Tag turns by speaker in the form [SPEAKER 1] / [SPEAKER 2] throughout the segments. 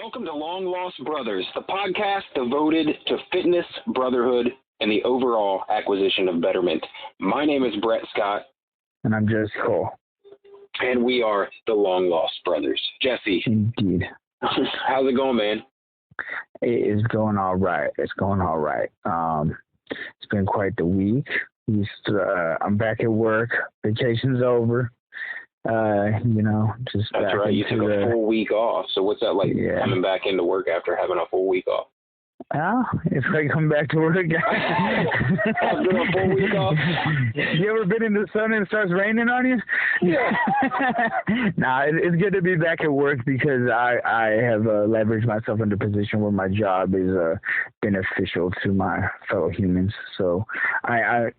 [SPEAKER 1] Welcome to Long Lost Brothers, the podcast devoted to fitness, brotherhood, and the overall acquisition of betterment. My name is Brett Scott.
[SPEAKER 2] And I'm Jesse Cole.
[SPEAKER 1] And we are the Long Lost Brothers. Jesse.
[SPEAKER 2] Indeed.
[SPEAKER 1] How's it going, man?
[SPEAKER 2] It is going all right. It's going all right. It's been quite the week. I'm back at work. Vacation's over. Just
[SPEAKER 1] that's right. You took a full week off. So what's that like coming back into work after having a full week off?
[SPEAKER 2] It's like coming back to work again.
[SPEAKER 1] After a full week off?
[SPEAKER 2] You ever been in the sun and it starts raining on you?
[SPEAKER 1] Yeah.
[SPEAKER 2] It's good to be back at work because I have leveraged myself into a position where my job is beneficial to my fellow humans. So I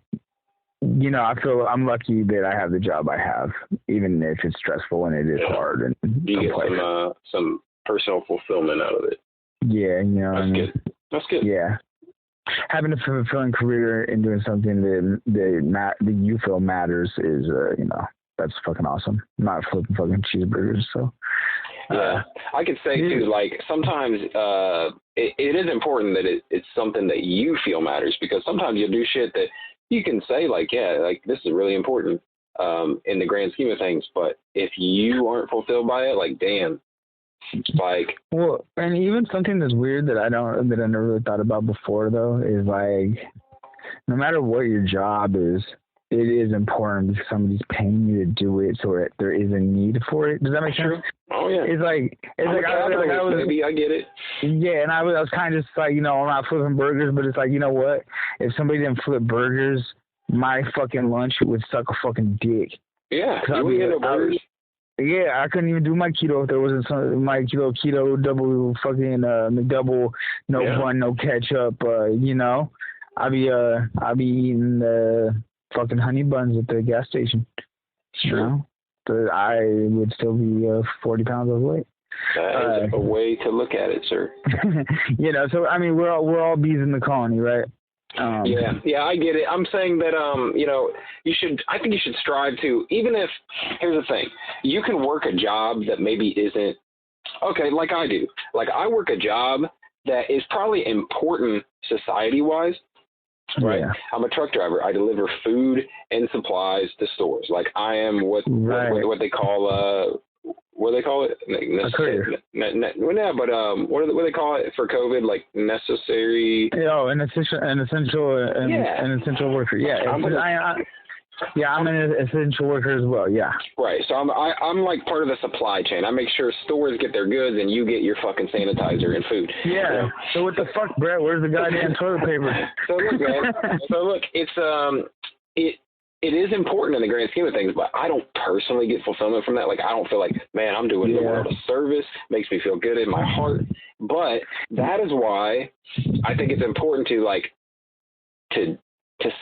[SPEAKER 2] feel I'm lucky that I have the job I have, even if it's stressful and it is hard. And
[SPEAKER 1] you get some personal fulfillment out of it.
[SPEAKER 2] Yeah,
[SPEAKER 1] That's good.
[SPEAKER 2] Yeah, having a fulfilling career and doing something that you feel matters is, that's fucking awesome. I'm not flipping fucking cheeseburgers, so.
[SPEAKER 1] Yeah, I could say too, like sometimes it is important that it's something that you feel matters, because sometimes you'll do shit that you can say like, this is really important in the grand scheme of things, but if you aren't fulfilled by it, like, damn.
[SPEAKER 2] Well, and even something that's weird that I never really thought about before though is like, no matter what your job is, it is important because somebody's paying you to do it, so that there is a need for it. Does that make sense?
[SPEAKER 1] Oh yeah.
[SPEAKER 2] I get it. Yeah, and I was kind of just like, I'm not flipping burgers, but it's like, you know what? If somebody didn't flip burgers, my fucking lunch would suck a fucking dick.
[SPEAKER 1] Yeah. Burgers.
[SPEAKER 2] Yeah, I couldn't even do my keto if there wasn't my keto double fucking McDouble, bun, no ketchup. I'd be eating the fucking honey buns at the gas station.
[SPEAKER 1] True.
[SPEAKER 2] But I would still be 40 pounds overweight.
[SPEAKER 1] That is a way to look at it, sir.
[SPEAKER 2] So I mean, we're all bees in the colony, right?
[SPEAKER 1] Yeah, I get it. I'm saying that, I think you should strive to, even if, here's the thing, you can work a job that maybe isn't, okay, like I do. Like I work a job that is probably important society-wise, right? Yeah. I'm a truck driver. I deliver food and supplies to stores. Like I am what they call, what do they call it?
[SPEAKER 2] A courier.
[SPEAKER 1] What do they call it for COVID? Like necessary.
[SPEAKER 2] An essential worker. Yeah, I'm an essential worker as well. Yeah.
[SPEAKER 1] Right. So I'm like part of the supply chain. I make sure stores get their goods and you get your fucking sanitizer and food.
[SPEAKER 2] Yeah. So what the fuck, Brett? Where's the goddamn toilet paper?
[SPEAKER 1] So look, man. It's It is important in the grand scheme of things, but I don't personally get fulfillment from that. Like, I don't feel like, man, I'm doing the world a service. Makes me feel good in my heart. But that is why I think it's important to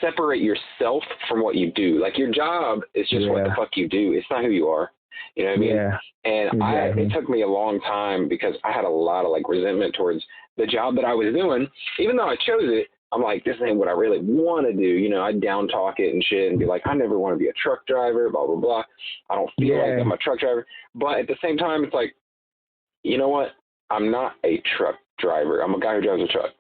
[SPEAKER 1] separate yourself from what you do. Like, your job is just what the fuck you do. It's not who you are. You know what I mean? Yeah. And it took me a long time because I had a lot of resentment towards the job that I was doing, even though I chose it. I'm like, this ain't what I really want to do. I down talk it and shit and be like, I never want to be a truck driver, blah, blah, blah. I don't feel like I'm a truck driver. But at the same time, it's like, you know what? I'm not a truck driver. I'm a guy who drives a truck.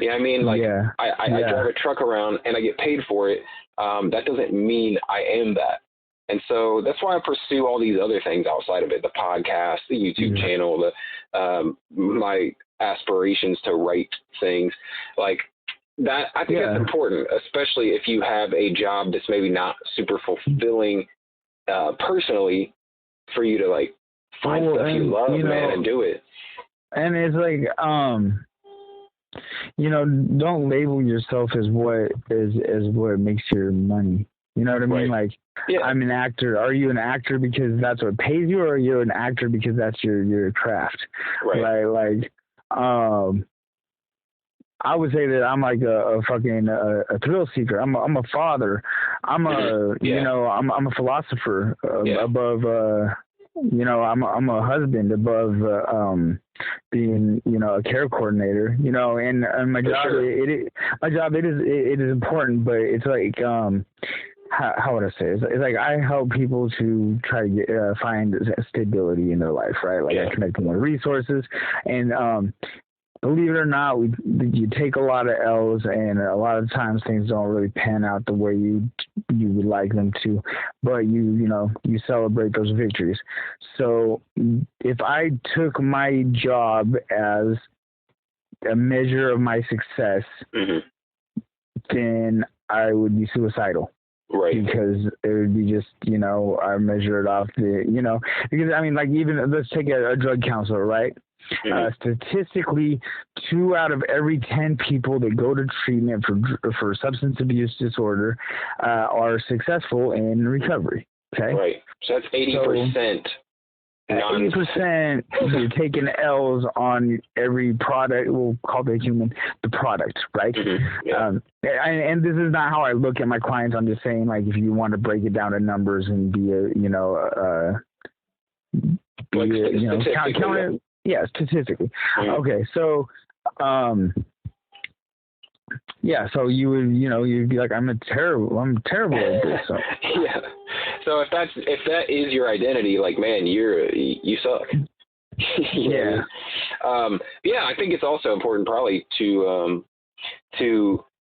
[SPEAKER 1] You know what I mean? I drive a truck around and I get paid for it. That doesn't mean I am that. And so that's why I pursue all these other things outside of it, the podcast, the YouTube channel, my aspirations to write things like that. I think that's important, especially if you have a job that's maybe not super fulfilling personally, for you to find stuff you love, man, and do it.
[SPEAKER 2] And it's like, don't label yourself as what makes your money. You know what I mean?
[SPEAKER 1] Right.
[SPEAKER 2] I'm an actor. Are you an actor because that's what pays you, or are you an actor because that's your craft?
[SPEAKER 1] Right.
[SPEAKER 2] I would say that I'm like a fucking a thrill seeker. I'm a father. I'm a I'm a philosopher above. I'm a husband above being a care coordinator. And my job it is important, but it's like how would I say it? It's like I help people to try to get, find stability in their life, right? Like I connect them with resources, and believe it or not, you take a lot of L's, and a lot of times things don't really pan out the way you would like them to, but you celebrate those victories. So if I took my job as a measure of my success, then I would be suicidal.
[SPEAKER 1] Right.
[SPEAKER 2] Because it would be just, I measure it off because I mean, like, even let's take a drug counselor, right? Statistically, 2 out of every 10 people that go to treatment for substance abuse disorder are successful in recovery. Okay.
[SPEAKER 1] Right. So that's 80%.
[SPEAKER 2] 80% you're taking L's on every product. We'll call the product, right? And this is not how I look at my clients. I'm just saying, like, if you want to break it down to numbers and be count it. Yeah, statistically. Okay, so, so you would, you'd be like, I'm terrible at this. So.
[SPEAKER 1] Yeah. So if that is your identity, like, man, you suck.
[SPEAKER 2] Yeah.
[SPEAKER 1] I think it's also important probably to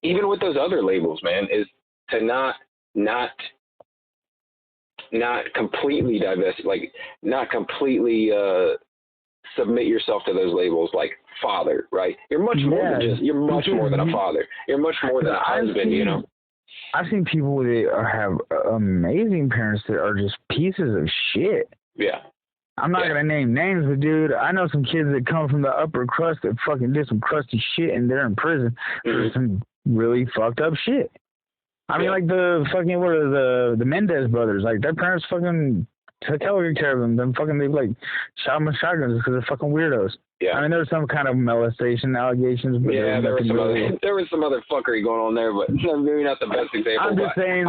[SPEAKER 1] even with those other labels, man, is to not completely divest, like not completely submit yourself to those labels, like father, right? You're much more than you're much more than a father. You're much more than a husband,
[SPEAKER 2] I've seen people that have amazing parents that are just pieces of shit.
[SPEAKER 1] Yeah.
[SPEAKER 2] I'm not gonna name names, but dude, I know some kids that come from the upper crust that fucking did some crusty shit, and they're in prison for some really fucked up shit. I mean, like the fucking the Mendez brothers, like their parents fucking took care of them. Then fucking they like shot them with shotguns because they're fucking weirdos. Yeah. I mean, there was some kind of molestation allegations. But
[SPEAKER 1] there was some other fuckery going on there, but maybe not the best example.
[SPEAKER 2] I'm just saying,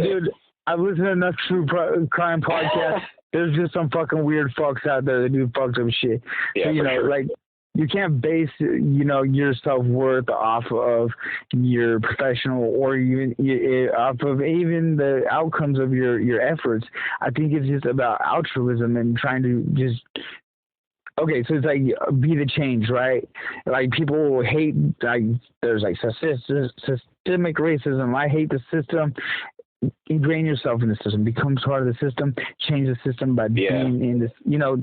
[SPEAKER 2] dude, I've listened to enough true crime podcasts. There's just some fucking weird fucks out there that do fucked up shit.
[SPEAKER 1] Yeah,
[SPEAKER 2] so, like, you can't base, your self-worth off of your professional or even off of even the outcomes of your efforts. I think it's just about altruism and trying to just, okay, so it's like be the change, right? Like people hate, like there's like systemic racism. I hate the system. Ingrain yourself in the system, become part of the system, change the system by being in this,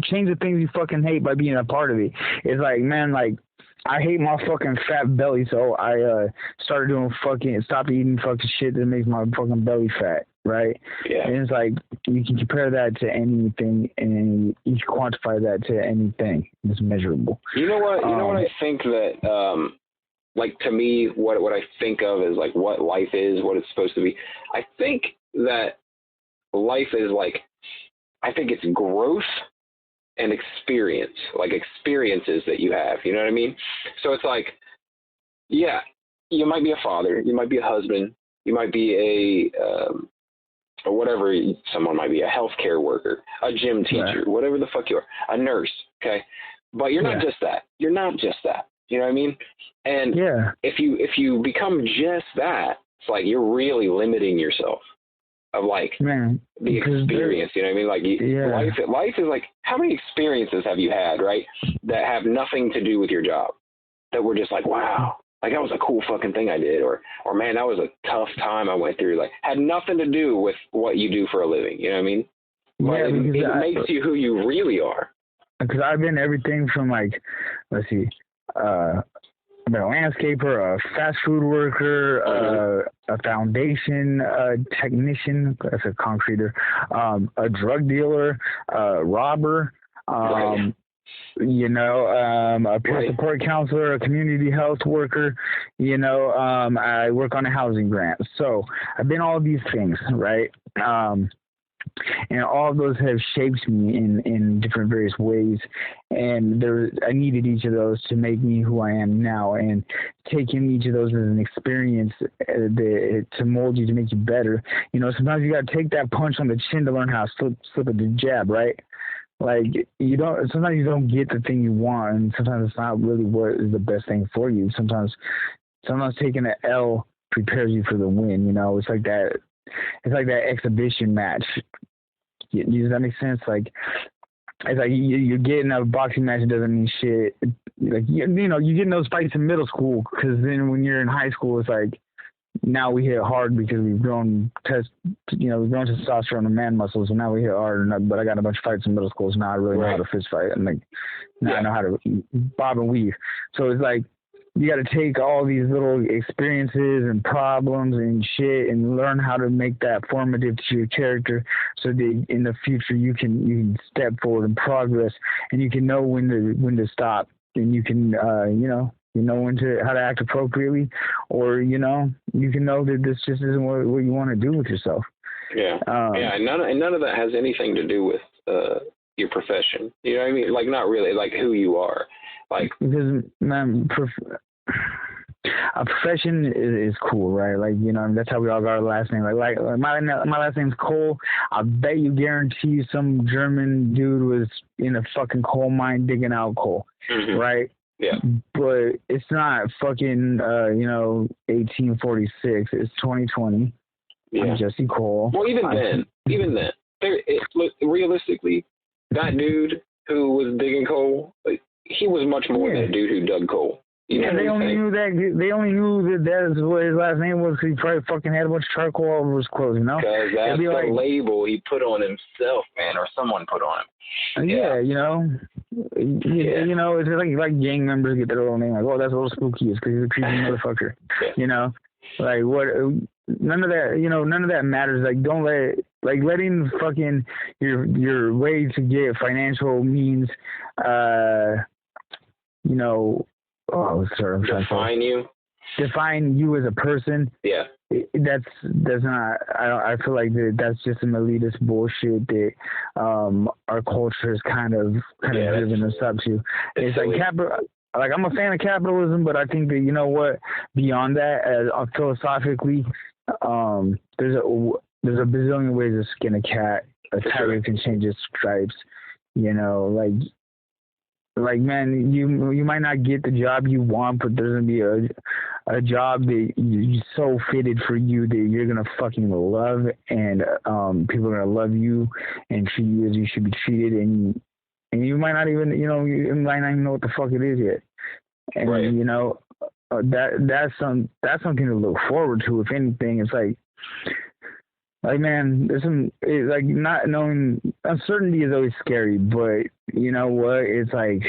[SPEAKER 2] change the things you fucking hate by being a part of it. It's like, man, like, I hate my fucking fat belly, so I started stopped eating fucking shit that makes my fucking belly fat, right? Yeah. And it's like, you can compare that to anything, and you can quantify that to anything. It's measurable.
[SPEAKER 1] You know what? I think that, like, to me, what I think of is like what life is, what it's supposed to be. I think that life is like, I think it's growth and experience, like experiences that you have, you know what I mean? So it's like, yeah, you might be a father, you might be a husband, you might be or whatever, someone might be a healthcare worker, a gym teacher, whatever the fuck you are, a nurse, okay? But you're not just that. You're not just that. You know what I mean? And if you become just that, it's like you're really limiting yourself of like the experience. You know what I mean? Like life is like, how many experiences have you had, right, that have nothing to do with your job, that were just like, wow, like that was a cool fucking thing I did, or man, that was a tough time I went through. Like had nothing to do with what you do for a living. You know what I mean? It makes you who you really are.
[SPEAKER 2] Because I've been everything from like, let's see. I've been a landscaper, a fast food worker, a foundation technician, that's a concreter, a drug dealer, a robber, a peer support counselor, a community health worker. I work on a housing grant. So I've been all these things, right? And all of those have shaped me in different various ways. And I needed each of those to make me who I am now. And taking each of those as an experience to mold you, to make you better. Sometimes you got to take that punch on the chin to learn how to slip a jab, right? Like sometimes you don't get the thing you want, and sometimes it's not really what is the best thing for you. Sometimes taking an L prepares you for the win. It's like that. that exhibition match. Does that make sense? Like, it's like you're getting a boxing match doesn't mean shit. Like, you know, you get in those fights in middle school, because then when you're in high school, it's like, now we hit hard because we've grown testosterone and man muscles, and now we hit hard. But I got a bunch of fights in middle school, so now I really know how to fist fight, and like now I know how to bob and weave. So it's like you got to take all these little experiences and problems and shit and learn how to make that formative to your character, so that in the future you can step forward and progress, and you can know when to stop, and you can you know how to act appropriately, or you can know that this just isn't what you want to do with yourself.
[SPEAKER 1] Yeah, and none of that has anything to do with your profession. You know what I mean? Like, not really. Like, who you are. Like,
[SPEAKER 2] because man, a profession is cool, right? Like, you know, that's how we all got our last name. Like my last name's Cole. I bet you guarantee some German dude was in a fucking coal mine digging out coal, right?
[SPEAKER 1] Yeah.
[SPEAKER 2] But it's not fucking 1846. It's 2020. Yeah. I'm Jesse Cole.
[SPEAKER 1] Well, even then, look, realistically, that dude who was digging coal, he was much more than a dude who dug coal. You know
[SPEAKER 2] they only knew that is what his last name was, because he probably fucking had a bunch of charcoal all over his clothes, you know?
[SPEAKER 1] Because that's the label he put on himself, man, or someone put on him.
[SPEAKER 2] Yeah, you know? You know, it's like gang members get their little name, like, oh, that's Little Spooky, is because he's a creepy motherfucker, you know? Like, what? None of that matters. Like, don't letting fucking your way to get financial means, define you as a person.
[SPEAKER 1] Yeah.
[SPEAKER 2] That's not. I feel like that's just some elitist bullshit that our culture has kind of driven us up to. It's like I'm a fan of capitalism, but I think that, you know what, beyond that, philosophically, there's a bazillion ways to skin a cat. A tiger can change its stripes. You know, like man, you might not get the job you want, but there's gonna be a job that you so fitted for you that you're gonna fucking love, and people are gonna love you and treat you as you should be treated, and you might not even know what the fuck it is yet, and
[SPEAKER 1] right.
[SPEAKER 2] you know, that's something to look forward to. If anything, it's like man, not knowing, uncertainty is always scary, but you know what? It's like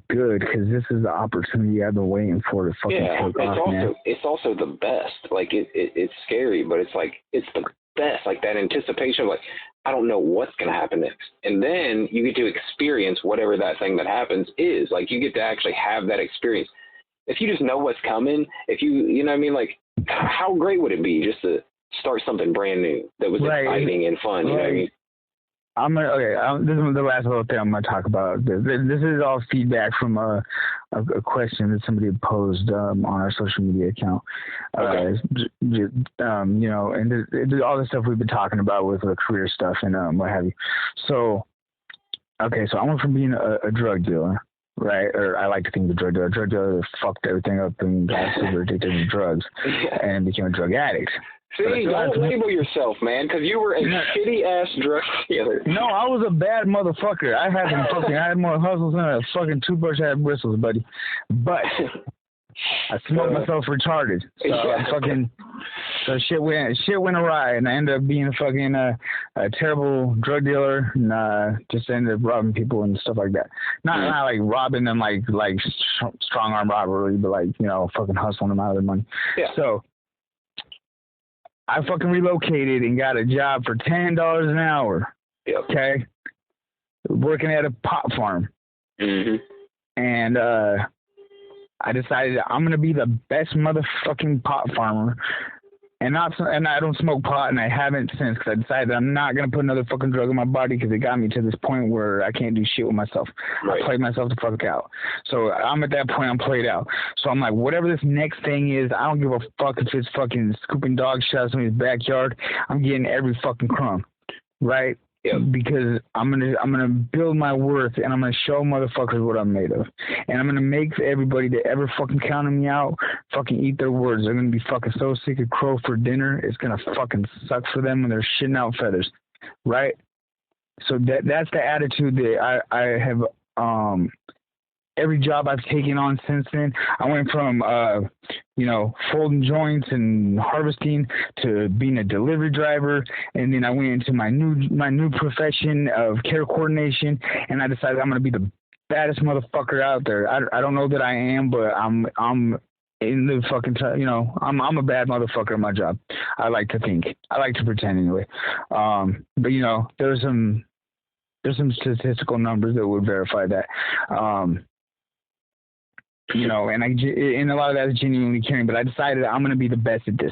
[SPEAKER 2] good, because this is the opportunity I've been waiting for to fucking take off, man.
[SPEAKER 1] It's also the best. Like, it's scary, but it's like, it's the best. Like, that anticipation of, like, I don't know what's going to happen next. And then you get to experience whatever that thing that happens is. Like, you get to actually have that experience. If you just know what's coming, you know what I mean? Like, how great would it be just to start something brand new that was exciting and fun? You know what I mean?
[SPEAKER 2] This is the last little thing I'm going to talk about. This is all feedback from a question that somebody posed on our social media account.
[SPEAKER 1] Okay.
[SPEAKER 2] You know, and all the stuff we've been talking about with the career stuff and what have you. So, okay, so I went from being a drug dealer, right? Or I like to think the drug dealer fucked everything up and got super addicted to drugs and became a drug addict.
[SPEAKER 1] See, don't label yourself, man, because you were a shitty-ass drug dealer.
[SPEAKER 2] No, I was a bad motherfucker. I had more hustles than a fucking toothbrush had bristles, buddy. But I smoked myself retarded. So shit went awry, and I ended up being a terrible drug dealer, and just ended up robbing people and stuff like that. Not like robbing them like strong arm robbery, but like, you know, fucking hustling them out of their money.
[SPEAKER 1] Yeah.
[SPEAKER 2] So I fucking relocated and got a job for $10 an hour.
[SPEAKER 1] Yep.
[SPEAKER 2] Okay. Working at a pot farm.
[SPEAKER 1] Mm-hmm.
[SPEAKER 2] And I decided I'm gonna be the best motherfucking pot farmer. And I don't smoke pot, and I haven't since, because I decided I'm not gonna put another fucking drug in my body, because it got me to this point where I can't do shit with myself.
[SPEAKER 1] Right.
[SPEAKER 2] I played myself the fuck out. So I'm at that point. I'm played out. So I'm like, whatever this next thing is, I don't give a fuck if it's fucking scooping dog shots in his backyard. I'm getting every fucking crumb, right? Because I'm gonna build my worth, and I'm gonna show motherfuckers what I'm made of, and I'm gonna make everybody that ever fucking counted me out fucking eat their words. They're gonna be fucking so sick of crow for dinner. It's gonna fucking suck for them when they're shitting out feathers, right? So that's the attitude that I have. Every job I've taken on since then, I went from folding joints and harvesting to being a delivery driver, and then I went into my new profession of care coordination, and I decided I'm gonna be the baddest motherfucker out there. I don't know that I am, but I'm in the fucking I'm a bad motherfucker at my job. I like to think. I like to pretend anyway. But there's some statistical numbers that would verify that. And a lot of that is genuinely caring, but I decided I'm going to be the best at this.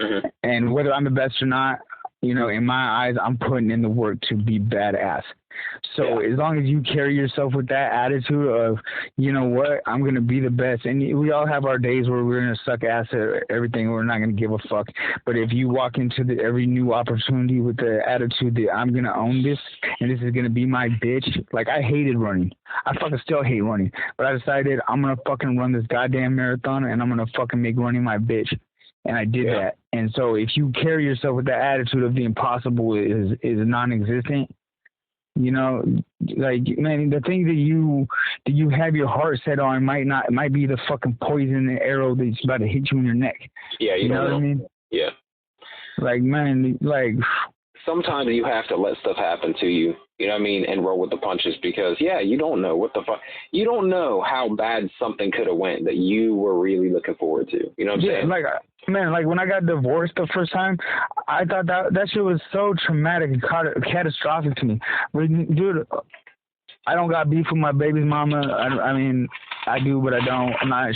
[SPEAKER 1] Mm-hmm.
[SPEAKER 2] And whether I'm the best or not, in my eyes, I'm putting in the work to be badass. So as long as you carry yourself with that attitude of, you know what, I'm going to be the best. And we all have our days where we're going to suck ass at everything. We're not going to give a fuck. But if you walk into every new opportunity with the attitude that I'm going to own this and this is going to be my bitch. Like, I hated running. I fucking still hate running. But I decided I'm going to fucking run this goddamn marathon, and I'm going to fucking make running my bitch. And I did that. And so if you carry yourself with the attitude of the impossible is non-existent, like, man, the thing that you have your heart set on might be the fucking poison arrow that's about to hit you in your neck.
[SPEAKER 1] Yeah, you know what I mean? Yeah.
[SPEAKER 2] Like, man, like,
[SPEAKER 1] sometimes you have to let stuff happen to you, you know what I mean, and roll with the punches, because you don't know what the fuck, you don't know how bad something could have went that you were really looking forward to. You know what I'm saying?
[SPEAKER 2] Like, man, like when I got divorced the first time, I thought that shit was so traumatic and catastrophic to me. But, dude, I don't got beef with my baby's mama. I mean, I do, but I don't. I'm not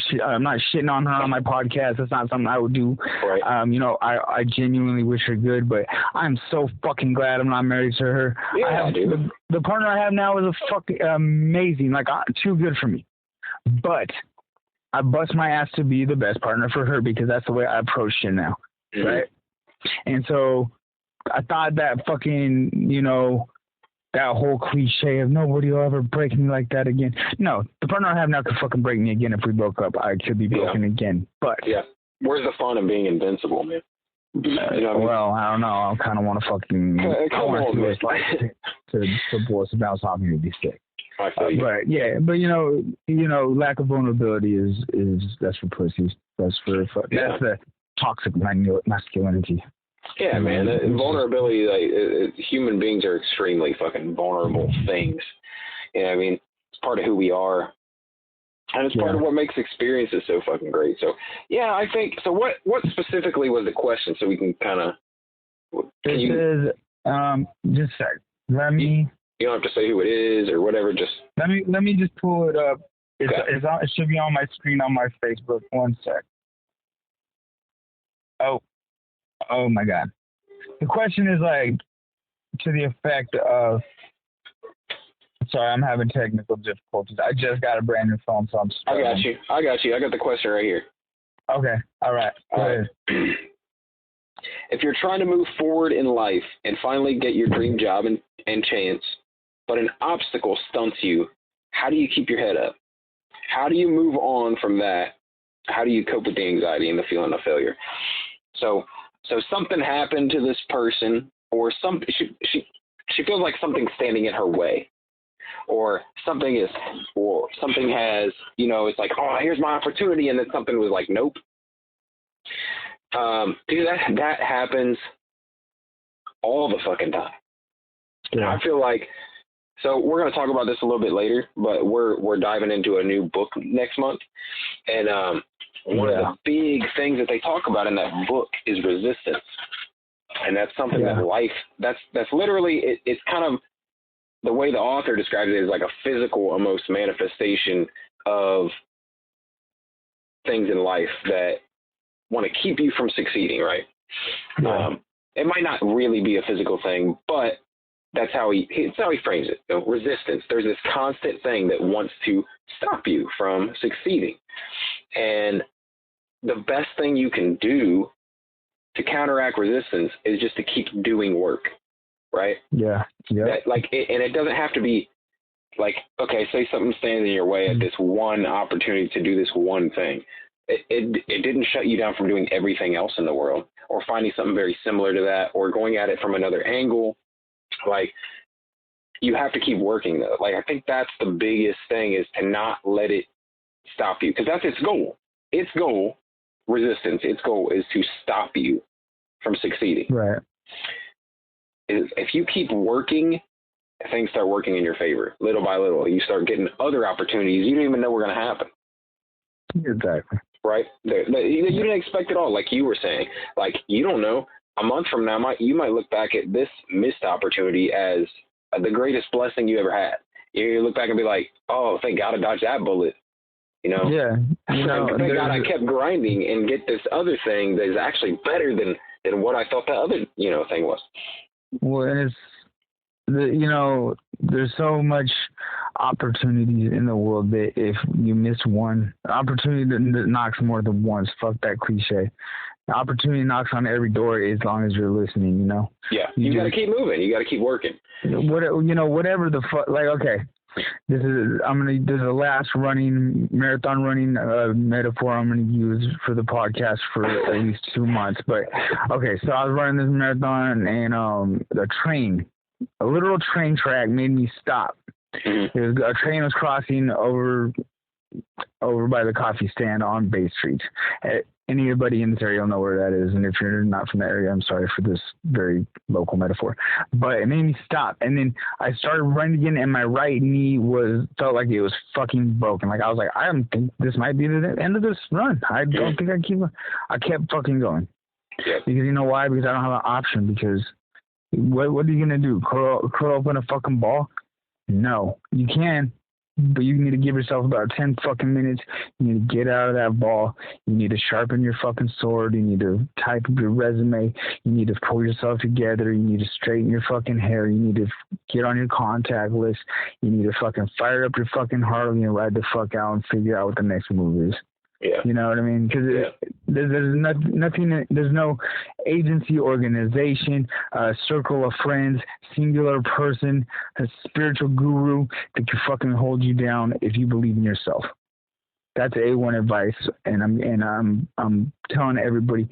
[SPEAKER 2] shitting on her on my podcast. That's not something I would do.
[SPEAKER 1] Right.
[SPEAKER 2] I genuinely wish her good, but I'm so fucking glad I'm not married to her.
[SPEAKER 1] Yeah,
[SPEAKER 2] the partner I have now is a fucking amazing, like, too good for me. But I bust my ass to be the best partner for her because that's the way I approach it now, right? And so I thought that fucking, that whole cliche of nobody will ever break me like that again. No, the partner I have now could fucking break me again if we broke up. I could be broken again. But
[SPEAKER 1] where's the fun of being invincible, man?
[SPEAKER 2] Well, I don't know. I kind of want to fucking to blow some bounce off me to be sick. But lack of vulnerability is that's for pussies. That's the toxic masculinity.
[SPEAKER 1] Yeah, man. Vulnerability, like, human beings are extremely fucking vulnerable things. You know what I mean? It's part of who we are. And it's part of what makes experiences so fucking great. So, I think, so what specifically was the question, so we can kind of...
[SPEAKER 2] It says, just a sec.
[SPEAKER 1] You don't have to say who it is or whatever, just... Let
[SPEAKER 2] me just pull it up. It should be on my screen on my Facebook. One sec. Oh my God. The question is, like, to the effect of... Sorry, I'm having technical difficulties. I just got a brand new phone, so I'm struggling.
[SPEAKER 1] I got you. I got the question right here.
[SPEAKER 2] Okay. All right. Go ahead.
[SPEAKER 1] If you're trying to move forward in life and finally get your dream job and chance, but an obstacle stunts you, how do you keep your head up? How do you move on from that? How do you cope with the anxiety and the feeling of failure? So something happened to this person, or she feels like something's standing in her way, or something has, it's like, oh, here's my opportunity, and then something was like, nope. Dude, that happens all the fucking time. Yeah. I feel like, so we're going to talk about this a little bit later, but we're diving into a new book next month, and one of the big things that they talk about in that book is resistance. And that's something that life, that's literally, it's kind of, the way the author describes it is like a physical, almost manifestation of things in life that want to keep you from succeeding, right? Yeah. It might not really be a physical thing, but that's how he frames it. Resistance. There's this constant thing that wants to stop you from succeeding. And the best thing you can do to counteract resistance is just to keep doing work. right?
[SPEAKER 2] Yeah. Yeah.
[SPEAKER 1] And it doesn't have to be like, okay, say something stands in your way at this one opportunity to do this one thing. It didn't shut you down from doing everything else in the world, or finding something very similar to that, or going at it from another angle. Like, you have to keep working though. Like, I think that's the biggest thing, is to not let it stop you, because that's its goal. Its goal, resistance, its goal is to stop you from succeeding.
[SPEAKER 2] Right.
[SPEAKER 1] If you keep working, things start working in your favor. Little by little, you start getting other opportunities you didn't even know were going to happen.
[SPEAKER 2] Exactly.
[SPEAKER 1] Right? You didn't expect it all, like you were saying. Like, you don't know. A month from now, you might look back at this missed opportunity as the greatest blessing you ever had. You look back and be like, oh, thank God I dodged that bullet. You know?
[SPEAKER 2] Yeah.
[SPEAKER 1] Thank God I kept grinding and get this other thing that is actually better than what I thought the other, thing was.
[SPEAKER 2] Well, and there's so much opportunities in the world that if you miss one opportunity that knocks more than once, fuck that cliche. The opportunity knocks on every door as long as you're listening,
[SPEAKER 1] Yeah, you got to keep moving. You got to keep working.
[SPEAKER 2] Whatever the fuck, like, okay, this is the last marathon running metaphor I'm going to use for the podcast for at least 2 months. But okay, so I was running this marathon, and a literal train track made me stop. Mm-hmm. A train was crossing over by the coffee stand on Bay Street. Anybody in this area will know where that is, and if you're not from the area, I'm sorry for this very local metaphor. But it made me stop, and then I started running again, and my right knee felt like it was fucking broken. Like, I was like, I don't think this might be the end of this run. I don't think I kept fucking going. Yeah. Because you know why? Because I don't have an option. Because what are you gonna do? Curl open a fucking ball? No, you can. But you need to give yourself about 10 fucking minutes. You need to get out of that ball. You need to sharpen your fucking sword. You need to type up your resume. You need to pull yourself together. You need to straighten your fucking hair. You need to get on your contact list. You need to fucking fire up your fucking Harley and ride the fuck out and figure out what the next move is.
[SPEAKER 1] Yeah.
[SPEAKER 2] You know what I mean? Because there's nothing, there's no agency, organization, circle of friends, singular person, a spiritual guru that can fucking hold you down if you believe in yourself. That's A1 advice, and I'm telling everybody,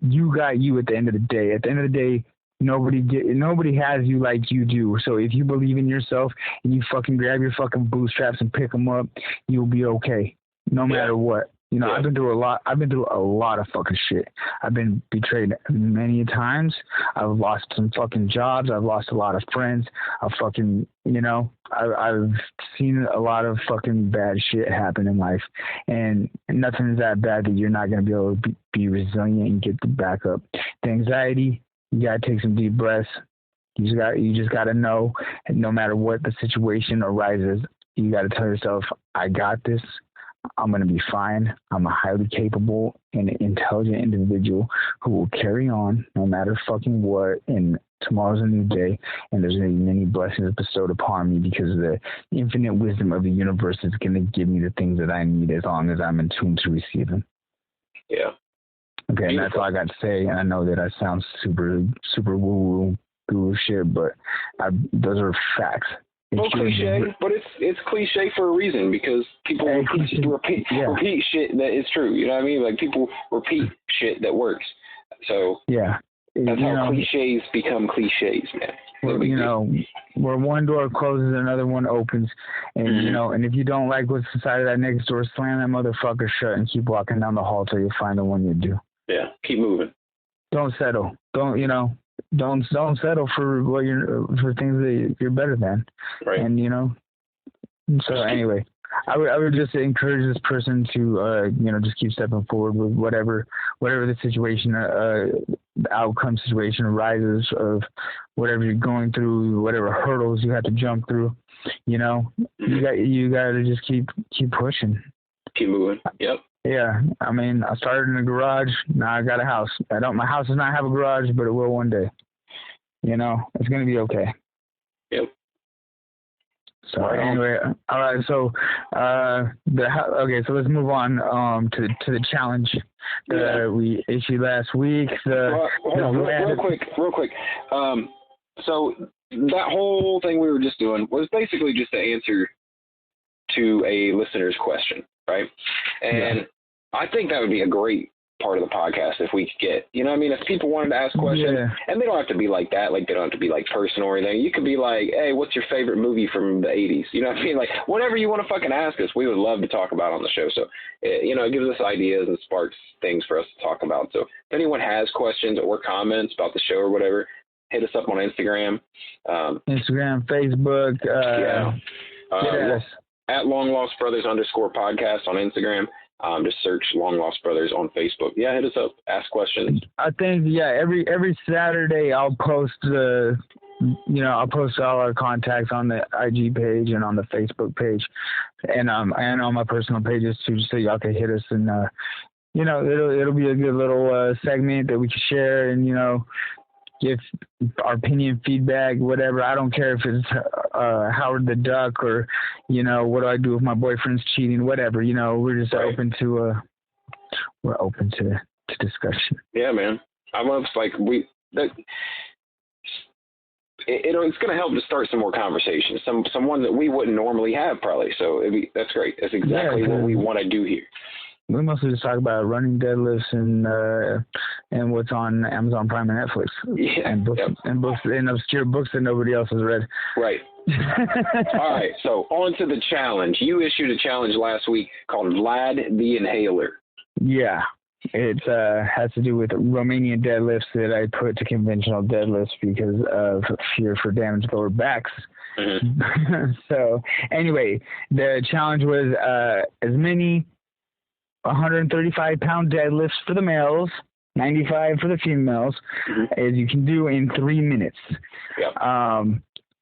[SPEAKER 2] you got you at the end of the day. At the end of the day, nobody has you like you do. So if you believe in yourself and you fucking grab your fucking bootstraps and pick them up, you'll be okay, no matter what. I've been through a lot. I've been through a lot of fucking shit. I've been betrayed many times. I've lost some fucking jobs. I've lost a lot of friends. I've fucking, I've seen a lot of fucking bad shit happen in life, and nothing's that bad that you're not going to be able to be resilient and get the back up. The anxiety, you got to take some deep breaths. You just got to know, no matter what the situation arises, you got to tell yourself, I got this. I'm going to be fine. I'm a highly capable and intelligent individual who will carry on no matter fucking what. And tomorrow's a new day, and there's going to be many blessings bestowed upon me because the infinite wisdom of the universe is going to give me the things that I need as long as I'm in tune to receive them.
[SPEAKER 1] Yeah.
[SPEAKER 2] Okay, and that's all I got to say. And I know that I sound super, super woo-woo guru shit, but those are facts.
[SPEAKER 1] Well, cliche, but it's cliche for a reason, because people repeat shit that is true. You know what I mean? Like, people repeat shit that works. So
[SPEAKER 2] yeah,
[SPEAKER 1] that's how cliches become cliches, man.
[SPEAKER 2] Where one door closes, another one opens, and and if you don't like what's inside of that next door, slam that motherfucker shut and keep walking down the hall till you find the one you do.
[SPEAKER 1] Yeah, keep moving.
[SPEAKER 2] Don't settle. Don't settle for for things that you're better than. Right. And so anyway, I would just encourage this person to just keep stepping forward with whatever the situation, the outcome situation arises of whatever you're going through, whatever hurdles you have to jump through. You got to just keep pushing.
[SPEAKER 1] Keep moving. Yep.
[SPEAKER 2] Yeah, I mean, I started in a garage. Now I got a house. My house does not have a garage, but it will one day. It's gonna be okay.
[SPEAKER 1] Yep.
[SPEAKER 2] So anyway, all right. So so let's move on to the challenge that we issued last week.
[SPEAKER 1] Real quick. So that whole thing we were just doing was basically just an answer to a listener's question, right? And I think that would be a great part of the podcast if we could get, you know what I mean? If people wanted to ask questions, and they don't have to be like that, like they don't have to be like personal or anything. You could be like, hey, what's your favorite movie from the 80s? You know what I mean? Like whatever you want to fucking ask us, we would love to talk about on the show. So, you know, it gives us ideas and sparks things for us to talk about. So if anyone has questions or comments about the show or whatever, hit us up on Instagram.
[SPEAKER 2] Instagram, Facebook.
[SPEAKER 1] At Long Lost Brothers _podcast on Instagram. Just search Long Lost Brothers on Facebook. Yeah, hit us up. Ask questions.
[SPEAKER 2] I think every Saturday I'll post I'll post all our contacts on the IG page and on the Facebook page, and on my personal pages too, so y'all can hit us and it'll be a good little segment that we can share and give our opinion, feedback, whatever. I don't care if it's Howard the Duck or, what do I do if my boyfriend's cheating, whatever. We're just open to discussion.
[SPEAKER 1] Yeah, man. I love it's going to help to start some more conversations, someone that we wouldn't normally have probably. So that's great. That's exactly what we want to do here.
[SPEAKER 2] We mostly just talk about running deadlifts and what's on Amazon Prime and Netflix.
[SPEAKER 1] Yeah.
[SPEAKER 2] And books and obscure books that nobody else has read.
[SPEAKER 1] Right. All right. So on to the challenge. You issued a challenge last week called Vlad the Inhaler.
[SPEAKER 2] Yeah. It has to do with Romanian deadlifts that I put to conventional deadlifts because of fear for damaged lower backs. Mm-hmm. So anyway, the challenge was as many 135-pound deadlifts for the males, 95 for the females, as you can do in 3 minutes.
[SPEAKER 1] Yep.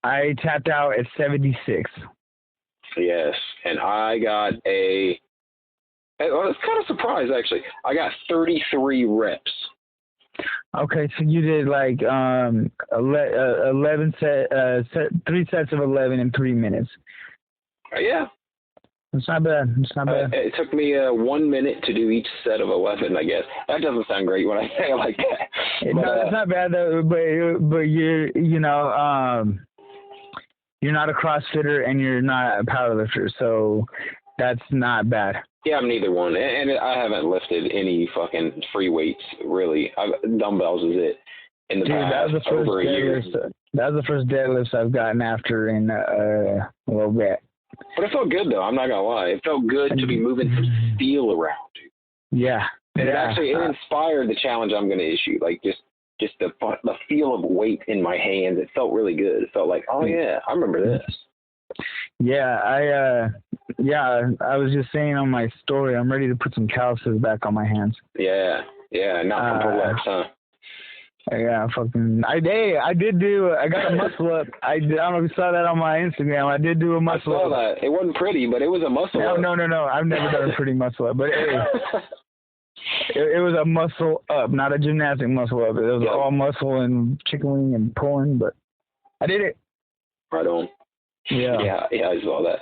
[SPEAKER 2] I tapped out at 76.
[SPEAKER 1] Yes, and I got I was kind of surprised, actually. I got 33 reps.
[SPEAKER 2] Okay, so you did like 11 3 sets of 11 in 3 minutes.
[SPEAKER 1] Yeah.
[SPEAKER 2] It's not bad.
[SPEAKER 1] It took me 1 minute to do each set of 11, I guess. That doesn't sound great when I say it like that.
[SPEAKER 2] No, it's not bad though. But you're not a CrossFitter and you're not a powerlifter, so that's not bad.
[SPEAKER 1] Yeah, I'm neither one, and I haven't lifted any fucking free weights really. Dumbbells is it in the past over a year.
[SPEAKER 2] That was the first deadlifts I've gotten after in a little bit.
[SPEAKER 1] But it felt good, though. I'm not going to lie. It felt good to be moving some steel around.
[SPEAKER 2] Yeah.
[SPEAKER 1] And it inspired the challenge I'm going to issue. Like, just the feel of weight in my hands. It felt really good. It felt like, oh, yeah, I remember this.
[SPEAKER 2] Yeah, I was just saying on my story, I'm ready to put some calluses back on my hands.
[SPEAKER 1] Yeah, not from pull-ups, huh?
[SPEAKER 2] Yeah, I got a muscle up. I don't know if you saw that on my Instagram. I did do a muscle up.
[SPEAKER 1] I saw that. It wasn't pretty, but it was a muscle up.
[SPEAKER 2] No. I've never done a pretty muscle up. But it was a muscle up, not a gymnastic muscle up. It was all muscle and chicken wing and pulling, but I did it.
[SPEAKER 1] Right on.
[SPEAKER 2] Yeah,
[SPEAKER 1] I saw that.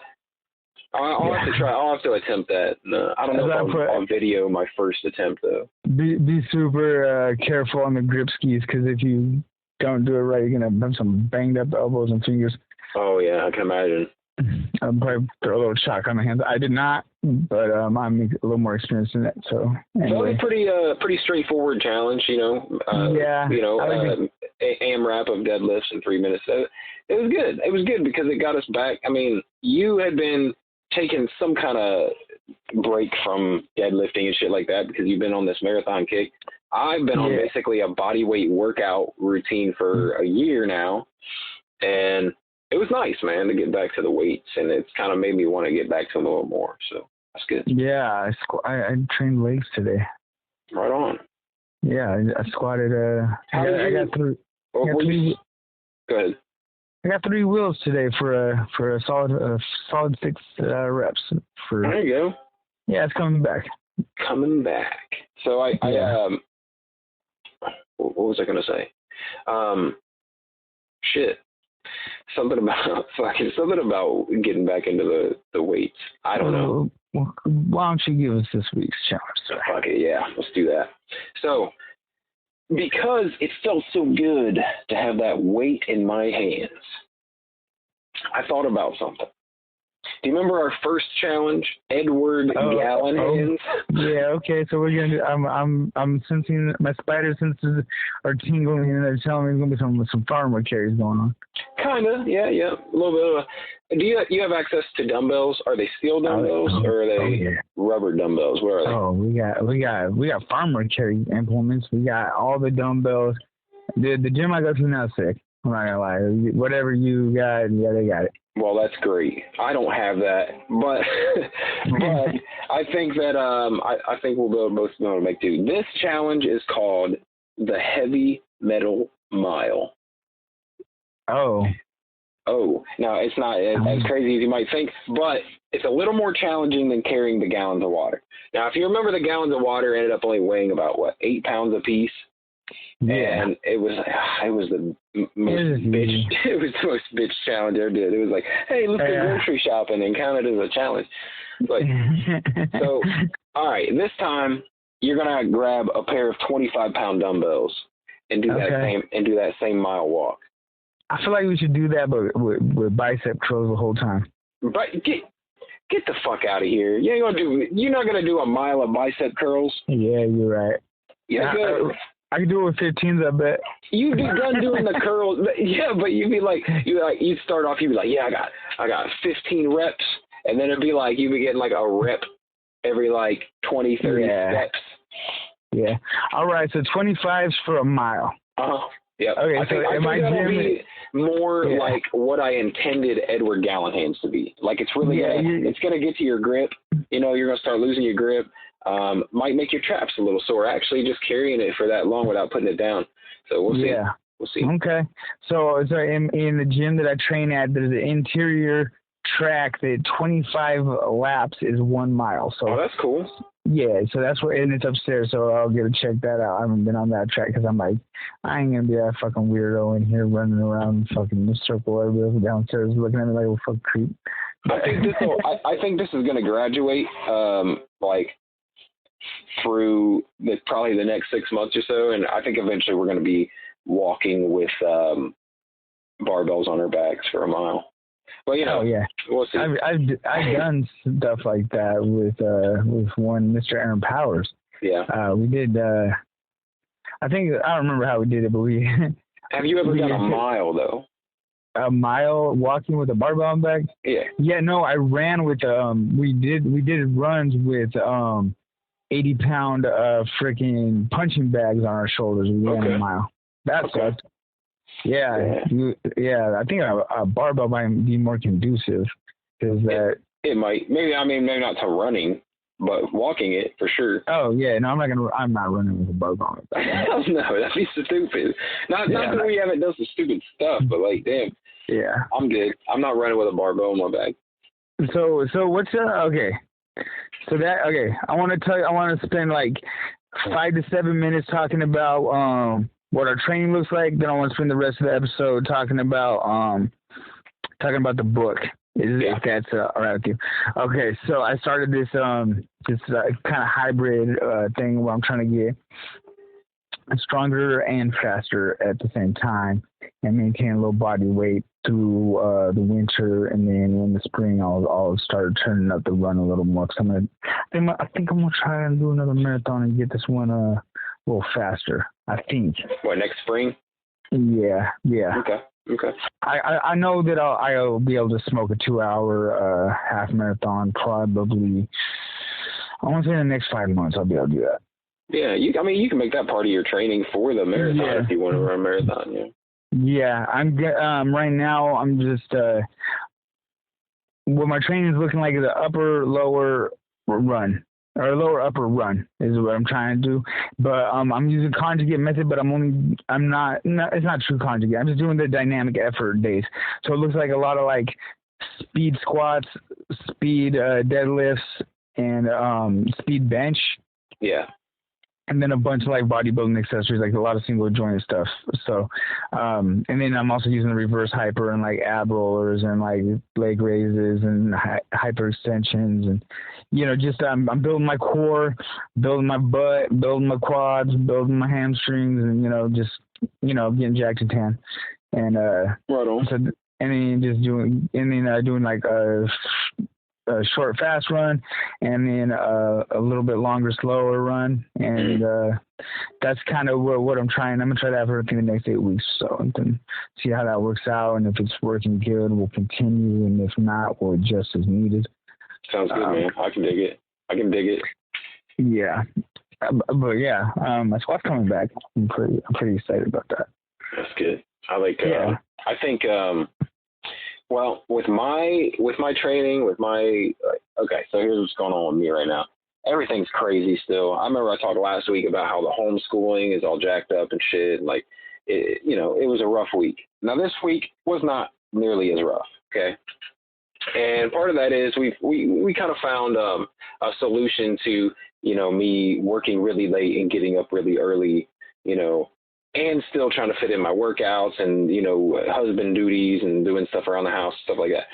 [SPEAKER 1] I'll have to try. I'll have to attempt that. No, I don't know if I'll video my first attempt though.
[SPEAKER 2] Be super careful on the grip skis because if you don't do it right, you're gonna have some banged up elbows and fingers.
[SPEAKER 1] Oh yeah, I can imagine.
[SPEAKER 2] I'll probably throw a little shock on my hands. I did not, but I'm a little more experienced in it. So anyway.
[SPEAKER 1] So it was pretty straightforward challenge, AMRAP of deadlifts in 3 minutes. So it was good. It was good because it got us back. I mean, you had been taking some kind of break from deadlifting and shit like that because you've been on this marathon kick. I've been on basically a body weight workout routine for a year now, and it was nice, man, to get back to the weights, and it's kind of made me want to get back to them a little more. So that's good.
[SPEAKER 2] Yeah, I trained legs today.
[SPEAKER 1] Right on.
[SPEAKER 2] Yeah, I squatted. I got three.
[SPEAKER 1] Go ahead.
[SPEAKER 2] I got 3 wheels today for a solid 6 reps.
[SPEAKER 1] There you go.
[SPEAKER 2] Yeah, it's coming back.
[SPEAKER 1] So what was I gonna say? Shit. Something about getting back into the weights. I don't know.
[SPEAKER 2] Well, why don't you give us this week's challenge?
[SPEAKER 1] Fuck it, yeah, let's do that. So because it felt so good to have that weight in my hands, I thought about something. Do you remember our first challenge, Edward Gallon hands?
[SPEAKER 2] Yeah. Okay. So we're gonna do. I'm sensing my spider senses are tingling, and they're telling me there's gonna be some farmer carries going on.
[SPEAKER 1] Kinda. Yeah. A little bit of. Do you have access to dumbbells? Are they steel dumbbells or are they rubber dumbbells? Where are they?
[SPEAKER 2] Oh, we got farmer carry implements. We got all the dumbbells. The gym I go to now is sick. I'm not gonna lie. Whatever you got, yeah, they got it.
[SPEAKER 1] Well, that's great. I don't have that, but I think that I think we'll both be able to make do. This challenge is called the Heavy Metal Mile.
[SPEAKER 2] Oh,
[SPEAKER 1] now it's not as crazy as you might think, but it's a little more challenging than carrying the gallons of water. Now, if you remember, the gallons of water ended up only weighing about 8 pounds a piece.
[SPEAKER 2] Yeah.
[SPEAKER 1] And it was the most bitch. It was the most bitch challenge I ever did. It was like, hey, let's go grocery shopping and count it as a challenge. Like, so, all right, this time you're gonna grab a pair of 25-pound dumbbells and do that same mile walk.
[SPEAKER 2] I feel like we should do that, but with bicep curls the whole time.
[SPEAKER 1] But get the fuck out of here! You're not gonna do a mile of bicep curls.
[SPEAKER 2] Yeah, you're right.
[SPEAKER 1] Yeah,
[SPEAKER 2] I can do it with 15s, I bet.
[SPEAKER 1] You'd be done doing the curls. Yeah, but you'd start off, you'd be like, yeah, I got 15 reps, and then it'd be like, you'd be getting like a rep every 20, 30 steps.
[SPEAKER 2] Yeah. All right, so 25s for a mile.
[SPEAKER 1] Uh-huh. Yeah.
[SPEAKER 2] Okay,
[SPEAKER 1] I think that'll be more like what I intended Edward Gallon hands to be. Like, it's really it's going to get to your grip. You're going to start losing your grip. Might make your traps a little sore, actually, just carrying it for that long without putting it down. So we'll see.
[SPEAKER 2] Yeah.
[SPEAKER 1] We'll see.
[SPEAKER 2] Okay. So in the gym that I train at, there's an interior track that 25 laps is 1 mile. So
[SPEAKER 1] that's cool.
[SPEAKER 2] Yeah, so that's where, and it's upstairs, so I'll get to check that out. I haven't been on that track because I'm like, I ain't gonna be that fucking weirdo in here running around fucking the circle everybody downstairs looking at me like a fucking creep.
[SPEAKER 1] I think this is gonna graduate through probably the next 6 months or so, and I think eventually we're gonna be walking with barbells on our backs for a mile. Well, we'll see.
[SPEAKER 2] I've done stuff like that with one Mr. Aaron Powers.
[SPEAKER 1] Yeah.
[SPEAKER 2] We did. I don't remember how we did it, but we.
[SPEAKER 1] Have you ever done a mile though?
[SPEAKER 2] A mile walking with a barbell on back?
[SPEAKER 1] Yeah.
[SPEAKER 2] Yeah. No, I ran with. We did runs with 80-pound freaking punching bags on our shoulders. We ran a mile. That sucked. Yeah. I think a barbell might be more conducive because that
[SPEAKER 1] it might. Maybe not to running, but walking it for sure.
[SPEAKER 2] Oh yeah, no, I'm not running with a barbell.
[SPEAKER 1] Hell no, that'd be stupid. Not that we haven't done some stupid stuff, but damn.
[SPEAKER 2] Yeah.
[SPEAKER 1] I'm good. I'm not running with a barbell in my bag.
[SPEAKER 2] So what's okay? So I want to spend 5 to 7 minutes talking about what our training looks like. Then I want to spend the rest of the episode talking about the book. If that's all right with you. Okay, so I started this kind of hybrid thing where I'm trying to get stronger and faster at the same time and maintain a low body weight through the winter, and then in the spring I'll start turning up the run a little more. Cause I think I'm gonna try and do another marathon and get this one a little faster. I think.
[SPEAKER 1] What, next spring?
[SPEAKER 2] Yeah.
[SPEAKER 1] Okay.
[SPEAKER 2] I know that I'll be able to smoke a 2-hour half marathon probably. I want to say in the next 5 months I'll be able to do that.
[SPEAKER 1] Yeah, you can make that part of your training for the marathon if you want to run a marathon. Yeah. Yeah,
[SPEAKER 2] I'm right now. I'm just what my training is looking like is an upper lower run. Or lower upper run is what I'm trying to do, but I'm using conjugate method. But it's not true conjugate. I'm just doing the dynamic effort days. So it looks like a lot of speed squats, speed deadlifts, and speed bench.
[SPEAKER 1] Yeah.
[SPEAKER 2] and then a bunch of like bodybuilding accessories, like a lot of single joint stuff. So, and then I'm also using the reverse hyper and like ab rollers and like leg raises and hyper extensions, and just I'm building my core, building my butt, building my quads, building my hamstrings, and just getting jacked and tan, and
[SPEAKER 1] right on.
[SPEAKER 2] So, and then just doing like a short, fast run, and then a little bit longer, slower run, and that's kind of what I'm trying. I'm gonna try that for the next 8 weeks or so, and then see how that works out. And if it's working good, we'll continue, and if not, we'll adjust as needed.
[SPEAKER 1] Sounds good, man. I can dig it.
[SPEAKER 2] Yeah, but yeah, my squat's coming back. I'm pretty excited about that.
[SPEAKER 1] That's good. I like. Yeah. I think. Well, with my training, okay, so here's what's going on with me right now. Everything's crazy still. I remember I talked last week about how the homeschooling is all jacked up and shit. And it was a rough week. Now this week was not nearly as rough. Okay. And part of that is we kind of found a solution to, me working really late and getting up really early, and still trying to fit in my workouts and, husband duties and doing stuff around the house, stuff like that.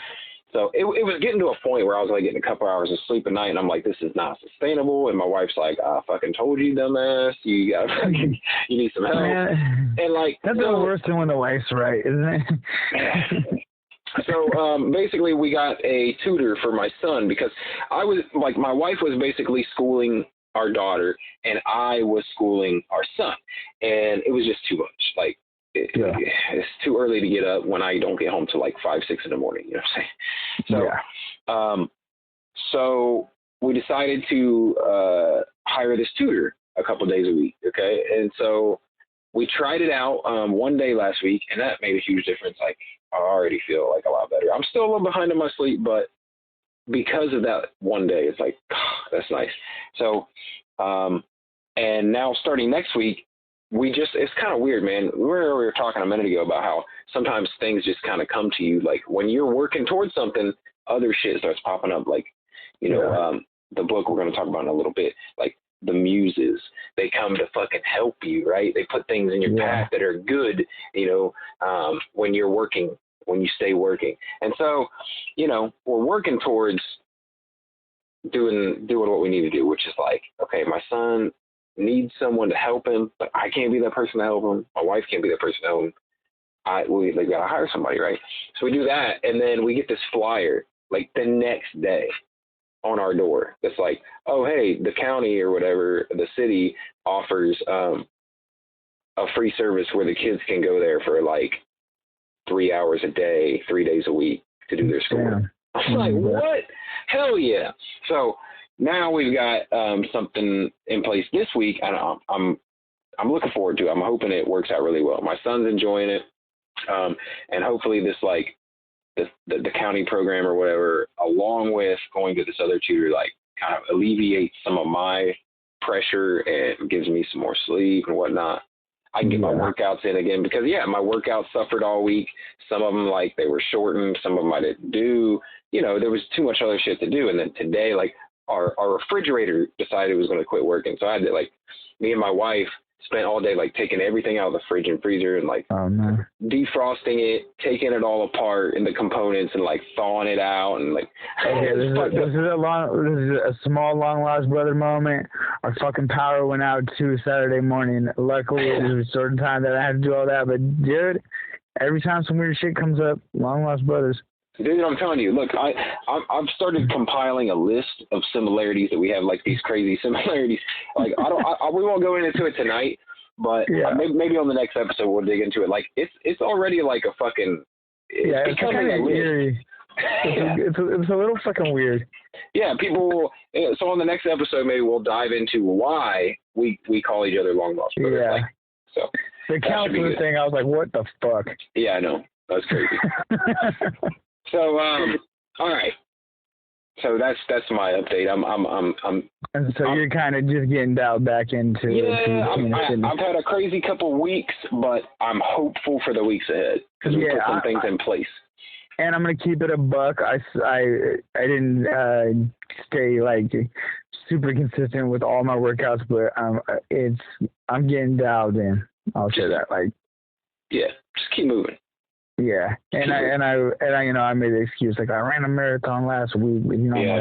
[SPEAKER 1] So it was getting to a point where I was like getting a couple hours of sleep a night, and I'm like, this is not sustainable. And my wife's like, I fucking told you, dumbass, you need some help. And
[SPEAKER 2] that's the worst thing when the wife's right, isn't it?
[SPEAKER 1] So basically we got a tutor for my son, because my wife was basically schooling our daughter and I was schooling our son, and it was just too much. It's too early to get up when I don't get home till 5, 6 in the morning. You know what I'm saying? So we decided to hire this tutor a couple days a week. Okay. And so we tried it out one day last week, and that made a huge difference. I already feel a lot better. I'm still a little behind on my sleep, but because of that one day, it's that's nice. So, and now starting next week, it's kind of weird, man. We were talking a minute ago about how sometimes things just kind of come to you. When you're working towards something, other shit starts popping up. The book we're going to talk about in a little bit, the muses, they come to fucking help you, right? They put things in your path that are good, when you're working, when you stay working. And so, we're working towards doing what we need to do, which is okay, my son needs someone to help him, but I can't be that person to help him. My wife can't be that person to help him. We gotta hire somebody, right? So we do that, and then we get this flyer the next day on our door. That's oh, hey, the county or whatever, the city offers a free service where the kids can go there for 3 hours a day, 3 days a week to do their schoolwork. I'm what? Hell yeah. So now we've got something in place this week, and I'm looking forward to it. I'm hoping it works out really well. My son's enjoying it, and hopefully this the county program or whatever, along with going to this other tutor, kind of alleviates some of my pressure and gives me some more sleep and whatnot. I can get my workouts in again, because my workouts suffered all week. Some of them they were shortened. Some of them I didn't do. There was too much other shit to do. And then today, our refrigerator decided it was going to quit working. So I had to me and my wife spent all day taking everything out of the fridge and freezer and defrosting it, taking it all apart in the components and thawing it out and
[SPEAKER 2] this is a small long lost brother moment. Our fucking power went out too Saturday morning. Luckily it was a certain time that I had to do all that, but dude, every time some weird shit comes up, long lost brothers.
[SPEAKER 1] Dude, I'm telling you, look, I've started compiling a list of similarities that we have, these crazy similarities. We won't go into it tonight, but maybe on the next episode we'll dig into it. It's already a fucking.
[SPEAKER 2] It's kind of eerie. It's a little fucking weird.
[SPEAKER 1] Yeah, people. So on the next episode, maybe we'll dive into why we call each other long lost brothers.
[SPEAKER 2] Yeah.
[SPEAKER 1] So
[SPEAKER 2] the counselor thing, I was like, what the fuck?
[SPEAKER 1] Yeah, I know. That's crazy. So, all right. So that's my update.
[SPEAKER 2] And so you're kind of just getting dialed back into.
[SPEAKER 1] Yeah, I've had a crazy couple weeks, but I'm hopeful for the weeks ahead because we put some things in place.
[SPEAKER 2] And I'm gonna keep it a buck. I didn't stay super consistent with all my workouts, but I'm getting dialed in. I'll say that. Like,
[SPEAKER 1] yeah, just keep moving.
[SPEAKER 2] Yeah, and I made the excuse like I ran a marathon last week, but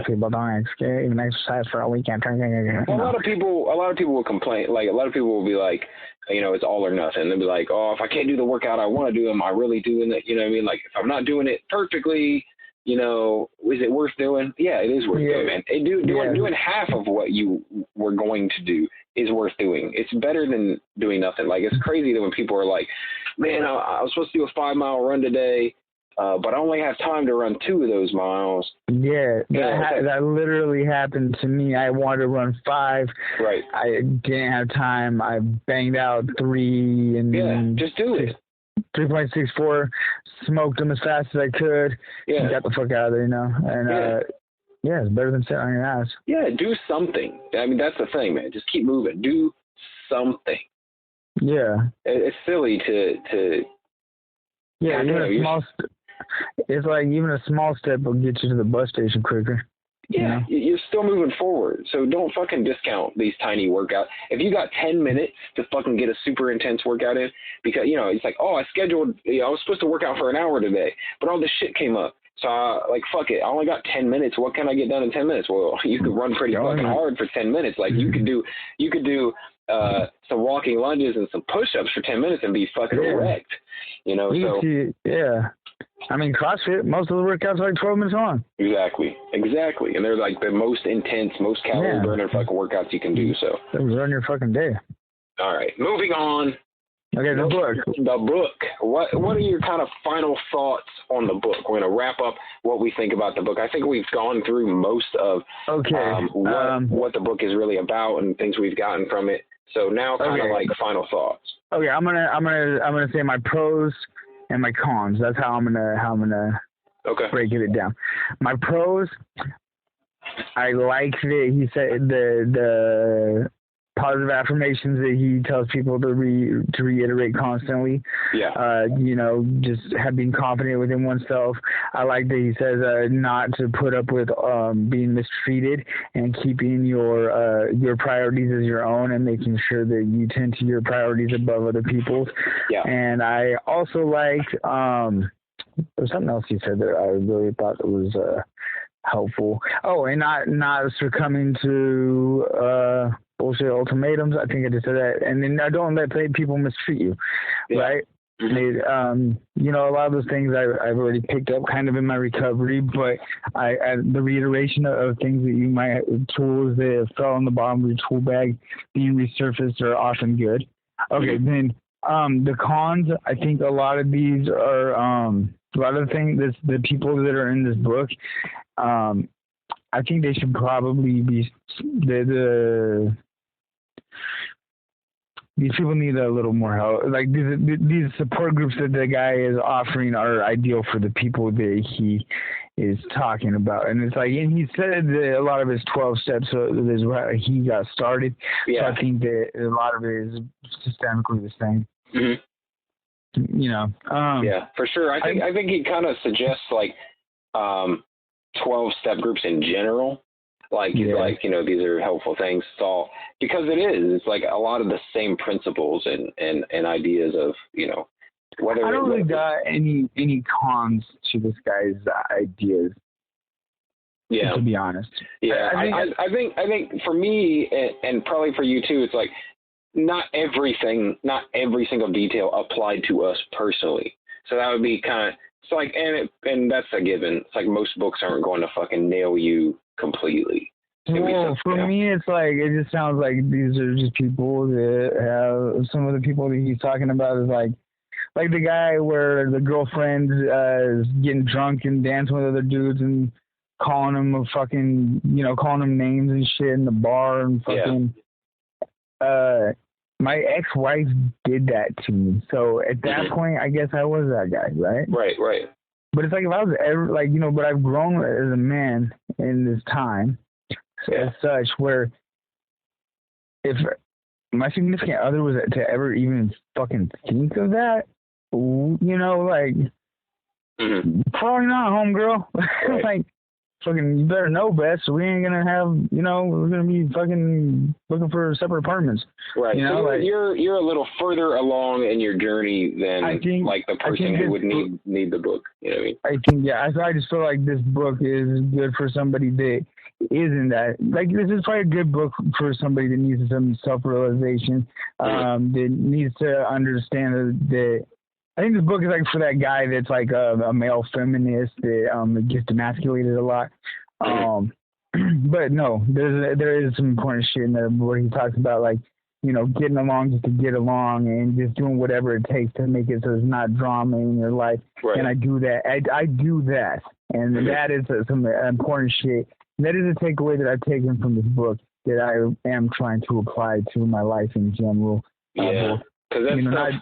[SPEAKER 2] people don't even exercise for a weekend.
[SPEAKER 1] Well, a lot of people will complain. Like a lot of people will be like, it's all or nothing. They'll be like, oh, if I can't do the workout I want to do, am I really doing it? You know what I mean? Like if I'm not doing it perfectly, is it worth doing? Yeah, it is worth doing. And doing half of what you were going to do is worth doing. It's better than doing nothing. Like it's crazy that when people are like, man, I was supposed to do a 5-mile run today, but I only have time to run 2 of those miles.
[SPEAKER 2] Yeah, that literally happened to me. I wanted to run 5.
[SPEAKER 1] Right.
[SPEAKER 2] I didn't have time. I banged out 3 and
[SPEAKER 1] just do it.
[SPEAKER 2] 3.64, smoked them as fast as I could.
[SPEAKER 1] Yeah.
[SPEAKER 2] Got the fuck out of there, And it's better than sitting on your ass. Yeah,
[SPEAKER 1] do something. I mean, that's the thing, man. Just keep moving. Do something.
[SPEAKER 2] Yeah.
[SPEAKER 1] It's silly to
[SPEAKER 2] yeah, it's like even a small step will get you to the bus station quicker.
[SPEAKER 1] Yeah, you're still moving forward. So don't fucking discount these tiny workouts. If you got 10 minutes to fucking get a super intense workout in, because, it's like, oh, I scheduled, I was supposed to work out for an hour today, but all this shit came up. So, fuck it. I only got 10 minutes. What can I get done in 10 minutes? Well, you could run pretty fucking hard for 10 minutes. Like, you could do some walking lunges and some push-ups for 10 minutes and be fucking wrecked.
[SPEAKER 2] Yeah. I mean, CrossFit, most of the workouts are like 12 minutes long.
[SPEAKER 1] Exactly. And they're like the most intense, most calorie-burning fucking workouts you can do, so.
[SPEAKER 2] Run your fucking day.
[SPEAKER 1] All right. Moving on.
[SPEAKER 2] Okay, the book.
[SPEAKER 1] The book. What are your kind of final thoughts on the book? We're going to wrap up what we think about the book. I think we've gone through most of what the book is really about and things we've gotten from it. So now kind of like final thoughts. Okay,
[SPEAKER 2] I'm gonna say my pros and my cons. That's how I'm gonna break it down. My pros, I like that he said the positive affirmations that he tells people to reiterate constantly.
[SPEAKER 1] Yeah.
[SPEAKER 2] Just being confident within oneself. I like that he says not to put up with being mistreated and keeping your priorities as your own and making sure that you tend to your priorities above other people's.
[SPEAKER 1] Yeah.
[SPEAKER 2] And I also liked there's something else he said that I really thought that was helpful. Oh, and not succumbing to bullshit ultimatums. I think I just said that. And then don't let people mistreat you, right? Mm-hmm. A lot of those things I've already picked up kind of in my recovery, but the reiteration of things that you might, tools that fell on the bottom of your tool bag being resurfaced are often good. Okay, then the cons, I think a lot of these are, a lot of the things, the people that are in this book, I think they should probably be these people need a little more help. Like these support groups that the guy is offering are ideal for the people that he is talking about. And it's like, and he said that a lot of his 12 steps is where he got started.
[SPEAKER 1] Yeah.
[SPEAKER 2] So I think that a lot of it is systemically the same.
[SPEAKER 1] Mm-hmm.
[SPEAKER 2] Yeah,
[SPEAKER 1] for sure. I think he kind of suggests like 12-step groups in general. Like, these are helpful things. So, because it is, it's like a lot of the same principles and ideas of, whether
[SPEAKER 2] I don't really got any cons to this guy's ideas.
[SPEAKER 1] Yeah.
[SPEAKER 2] To be honest.
[SPEAKER 1] Yeah. I think for me and probably for you too, it's like not every single detail applied to us personally. So that would be kind of, it's like, and that's a given. It's like most books aren't going to fucking nail you completely.
[SPEAKER 2] Well, for me, it's like, it just sounds like these are just people that have, some of the people that he's talking about is like the guy where the girlfriend is getting drunk and dancing with other dudes and calling him calling him names and shit in the bar and fucking, my ex-wife did that to me. So at that point, I guess I was that guy, right?
[SPEAKER 1] Right.
[SPEAKER 2] But it's like if I was ever but I've grown as a man in this time, as such, where if my significant other was to ever even fucking think of that, probably not, homegirl.
[SPEAKER 1] Right.
[SPEAKER 2] fucking, you better know best. So we ain't gonna have, we're gonna be fucking looking for separate apartments.
[SPEAKER 1] Right.
[SPEAKER 2] You know,
[SPEAKER 1] so
[SPEAKER 2] like,
[SPEAKER 1] you're a little further along in your journey than like the person who would need the book. You know what I mean?
[SPEAKER 2] I think, yeah. I just feel like this book is good for somebody that isn't that. Like, this is probably a good book for somebody that needs some self-realization, that needs to understand that. I think this book is like for that guy that's like a male feminist that gets demasculated a lot. But no, there is some important shit in there where he talks about, like, getting along just to get along and just doing whatever it takes to make it so there's not drama in your life. Right. And I do that. I do that. And that is some important shit. That is a takeaway that I've taken from this book that I am trying to apply to my life in general.
[SPEAKER 1] Yeah. Because that's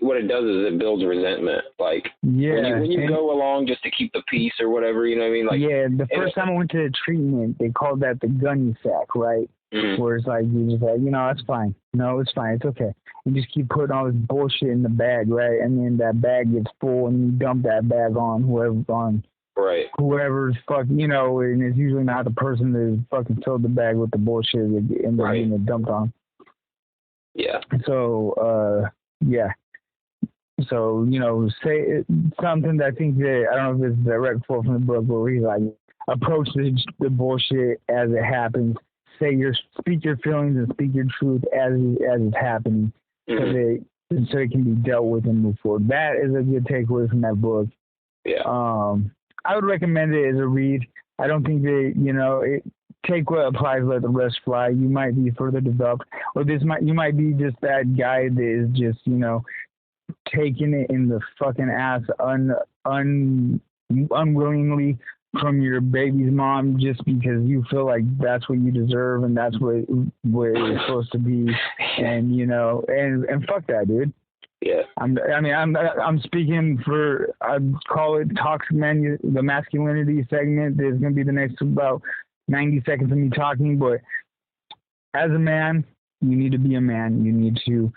[SPEAKER 1] what it does is it builds resentment. Like, when you go along just to keep the peace or whatever, you know what I mean? Like, the first time I went to the treatment, they called that the gunny sack, right? Where it's like, you just like, it's fine. No, it's fine. It's okay. You just keep putting all this bullshit in the bag, right? And then that bag gets full and you dump that bag on whoever's fucking, and it's usually not the person that fucking filled the bag with the bullshit that ends up getting dumped on. Yeah. So, So, say something that I think that, I don't know if it's a direct quote from the book, where he's like, approach the bullshit as it happens. Speak your feelings and speak your truth as it's happening, so it can be dealt with and move forward. That is a good takeaway from that book. Yeah. I would recommend it as a read. I don't think that, take what applies, let the rest fly. You might be further developed, or you might be just that guy that is just, taking it in the fucking ass unwillingly from your baby's mom just because you feel like that's what you deserve and that's what it's supposed to be, and and fuck that, dude. Yeah. I'm speaking for, I'd call it the masculinity segment. There's gonna be the next about 90 seconds of me talking, but as a man, you need to be a man. You need to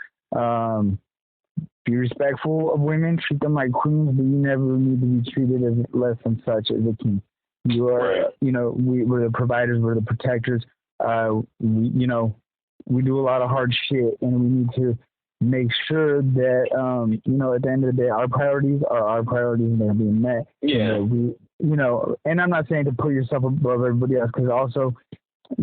[SPEAKER 1] be respectful of women, treat them like queens, but you never need to be treated as less than such as a king. You are, we're the providers, we're the protectors. We do a lot of hard shit, and we need to make sure that, at the end of the day, our priorities are our priorities and they're being met. Yeah. And I'm not saying to put yourself above everybody else, because also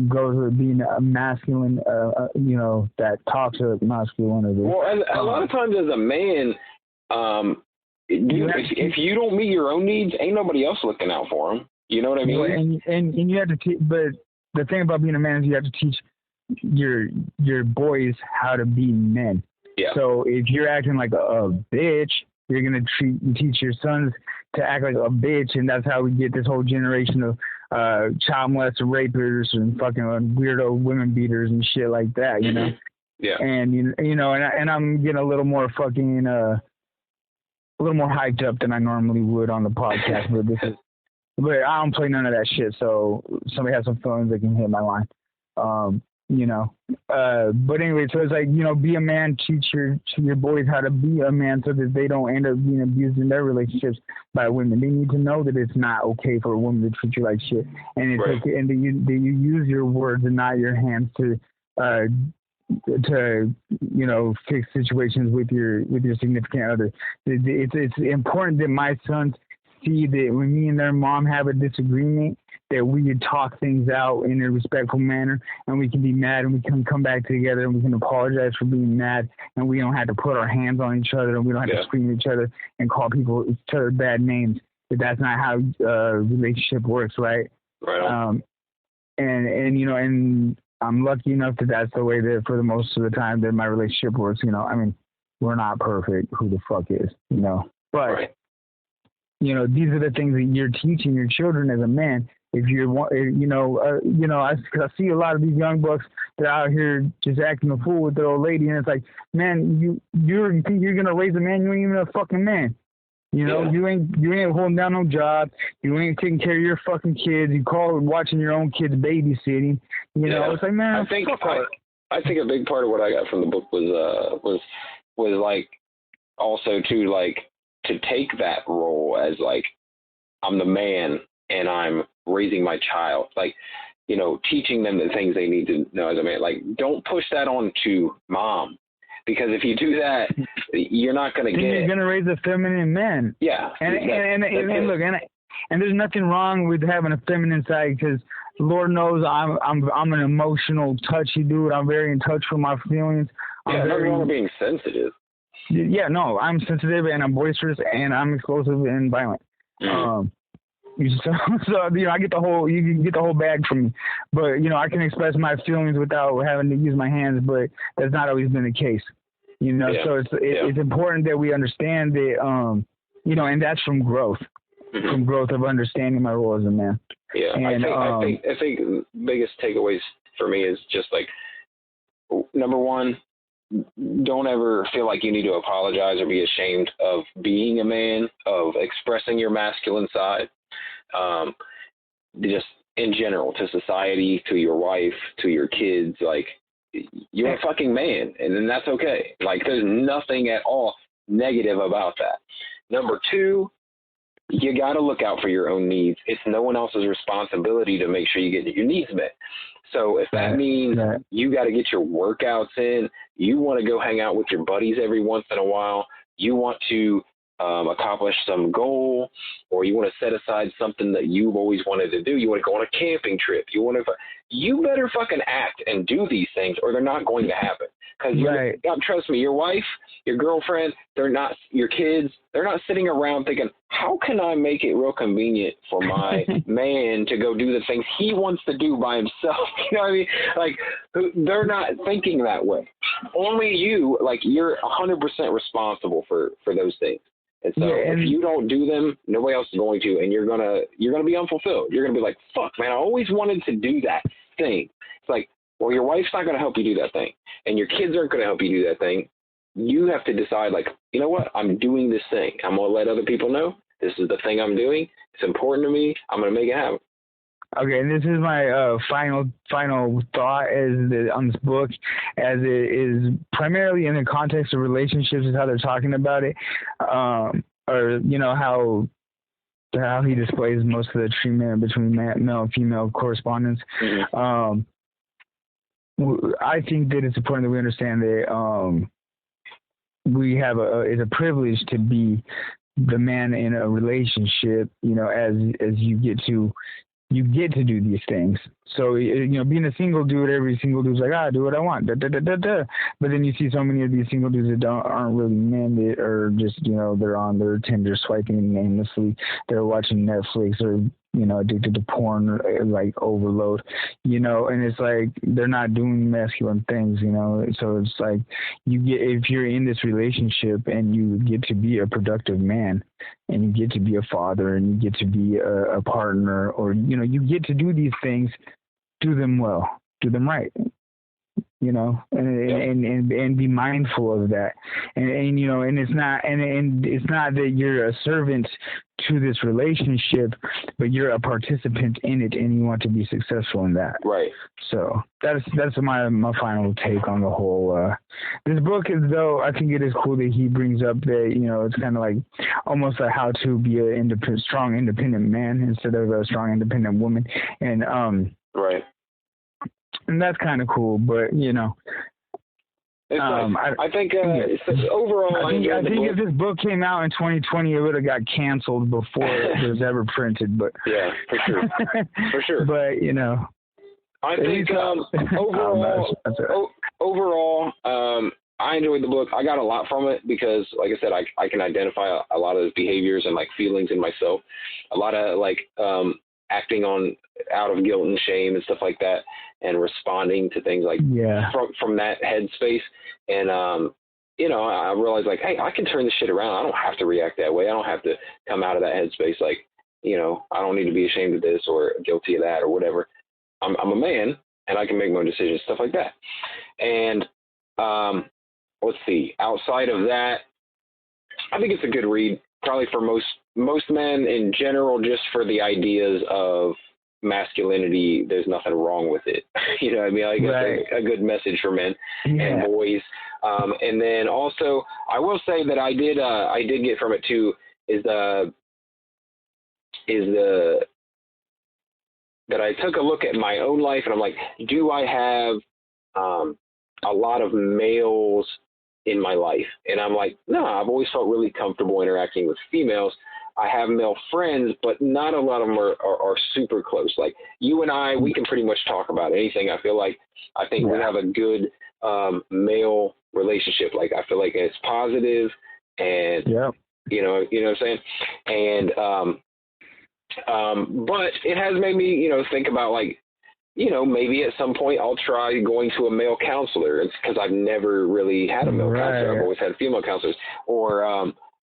[SPEAKER 1] goes with being a masculine, that toxic masculinity. Well, a lot of times as a man, if you don't meet your own needs, ain't nobody else looking out for them. You know what I mean?
[SPEAKER 2] And you have to but the thing about being a man is you have to teach your boys how to be men. Yeah. So if you're acting like a bitch, you're gonna teach your sons to act like a bitch, and that's how we get this whole generation of child molesters, rapers, and fucking weirdo women beaters and shit like that, Yeah. And and I'm getting a little more fucking a little more hyped up than I normally would on the podcast, but I don't play none of that shit. So somebody has some feelings, they can hit my line. But anyway, so it's like, be a man, teach your boys how to be a man so that they don't end up being abused in their relationships by women. They need to know that it's not okay for a woman to treat you like shit, and it's okay, and that you use your words and not your hands to fix situations with your significant other. It's important that my sons see that when me and their mom have a disagreement, that we can talk things out in a respectful manner, and we can be mad, and we can come back together, and we can apologize for being mad, and we don't have to put our hands on each other, and we don't have to scream at each other and call each other bad names. But that's not how relationship works, right? Right. And I'm lucky enough that that's the way that for the most of the time that my relationship works. We're not perfect. Who the fuck is? But these are the things that you're teaching your children as a man. If I see a lot of these young bucks that are out here just acting a fool with their old lady, and it's like, man, you think you're gonna raise a man? You ain't even a fucking man. You ain't holding down no job. You ain't taking care of your fucking kids. You call it watching your own kids babysitting. It's like, man,
[SPEAKER 1] I think a big part of what I got from the book was like also to like to take that role as like I'm the man and I'm raising my child, like, you know, teaching them the things they need to know as a man. Like, don't push that on to mom, because if you do that, you're not going to get.
[SPEAKER 2] You're going to raise a feminine man.
[SPEAKER 1] Yeah,
[SPEAKER 2] and look, and there's nothing wrong with having a feminine side, because Lord knows I'm an emotional, touchy dude. I'm very in touch with my feelings.
[SPEAKER 1] Nothing wrong with being sensitive.
[SPEAKER 2] Yeah, no, I'm sensitive and I'm boisterous and I'm explosive and violent.
[SPEAKER 1] Mm-hmm.
[SPEAKER 2] So you know, you can get the whole bag from me. But you know, I can express my feelings without having to use my hands. But that's not always been the case. You know, so it's important that we understand that. You know, and that's from growth, from growth of understanding my role as a man.
[SPEAKER 1] Yeah,
[SPEAKER 2] and,
[SPEAKER 1] I think biggest takeaways for me is just like, number one, don't ever feel like you need to apologize or be ashamed of being a man, of expressing your masculine side. Just in general, to society, to your wife, to your kids, like, you're a fucking man, and then that's okay. Like, there's nothing at all negative about that. Number two, you got to look out for your own needs. It's no one else's responsibility to make sure you get your needs met. So if that means you got to get your workouts in, you want to go hang out with your buddies every once in a while, you want to accomplish some goal, or you want to set aside something that you've always wanted to do, you want to go on a camping trip, you better fucking act and do these things, or they're not going to happen. Because trust me, your wife, your girlfriend, your kids, they're not sitting around thinking, how can I make it real convenient for my man to go do the things he wants to do by himself? You know what I mean? Like, they're not thinking that way. Only you, like, you're 100% responsible for those things. And so if you don't do them, nobody else is going to, and you're gonna be unfulfilled. You're gonna be like, fuck, man, I always wanted to do that thing. It's like, well, your wife's not gonna help you do that thing, and your kids aren't gonna help you do that thing. You have to decide, like, you know what? I'm doing this thing. I'm gonna let other people know this is the thing I'm doing. It's important to me. I'm gonna make it happen.
[SPEAKER 2] Okay, and this is my final thought on this book, as it is primarily in the context of relationships, is how they're talking about it, or you know how he displays most of the treatment between male and female correspondence. Mm-hmm. I think that it's important that we understand that we have it's a privilege to be the man in a relationship. You know, as you get to do these things. So, you know, being a single dude, every single dude's like, I do what I want. But then you see so many of these single dudes that aren't really men, that are just, you know, they're on their Tinder swiping aimlessly. They're watching Netflix, or, you know, addicted to porn, like overload, you know, and it's like they're not doing masculine things, you know. So it's like if you're in this relationship and you get to be a productive man, and you get to be a father, and you get to be a partner, or, you know, you get to do these things, do them well, do them right, you know, and be mindful of that. And you know, and it's not that you're a servant to this relationship, but you're a participant in it, and you want to be successful in that.
[SPEAKER 1] Right.
[SPEAKER 2] So that's my final take on the whole. This book is, though, I think it is cool that he brings up that, you know, it's kind of like almost like how to be a strong, independent man instead of a strong, independent woman. And
[SPEAKER 1] right.
[SPEAKER 2] And that's kind of cool, but, you know.
[SPEAKER 1] I think overall,
[SPEAKER 2] I think if this book came out in 2020, it would have got canceled before it was ever printed. But
[SPEAKER 1] yeah, for sure.
[SPEAKER 2] But, you know,
[SPEAKER 1] I think overall, I enjoyed the book. I got a lot from it because, like I said, I can identify a lot of those behaviors and, like, feelings in myself. A lot of, like, acting out of guilt and shame and stuff like that, and responding to things like from that headspace. And you know, I realized, like, hey, I can turn this shit around. I don't have to react that way. I don't have to come out of that headspace like, you know, I don't need to be ashamed of this or guilty of that or whatever. I'm a man, and I can make my own decisions, stuff like that. And let's see, outside of that, I think it's a good read, probably for most men in general, just for the ideas of masculinity. There's nothing wrong with it. You know what I mean? Like, it's a good message for men and boys. And then also, I will say that I did get from it too, is the that I took a look at my own life, and I'm like, do I have a lot of males in my life? And I'm like, no, I've always felt really comfortable interacting with females. I have male friends, but not a lot of them are super close. Like you and I, we can pretty much talk about anything. I think we have a good male relationship. Like I feel like it's positive, and you know what I'm saying? And but it has made me, think about like, maybe at some point I'll try going to a male counselor. It's because I've never really had a male counselor. I've always had female counselors. Or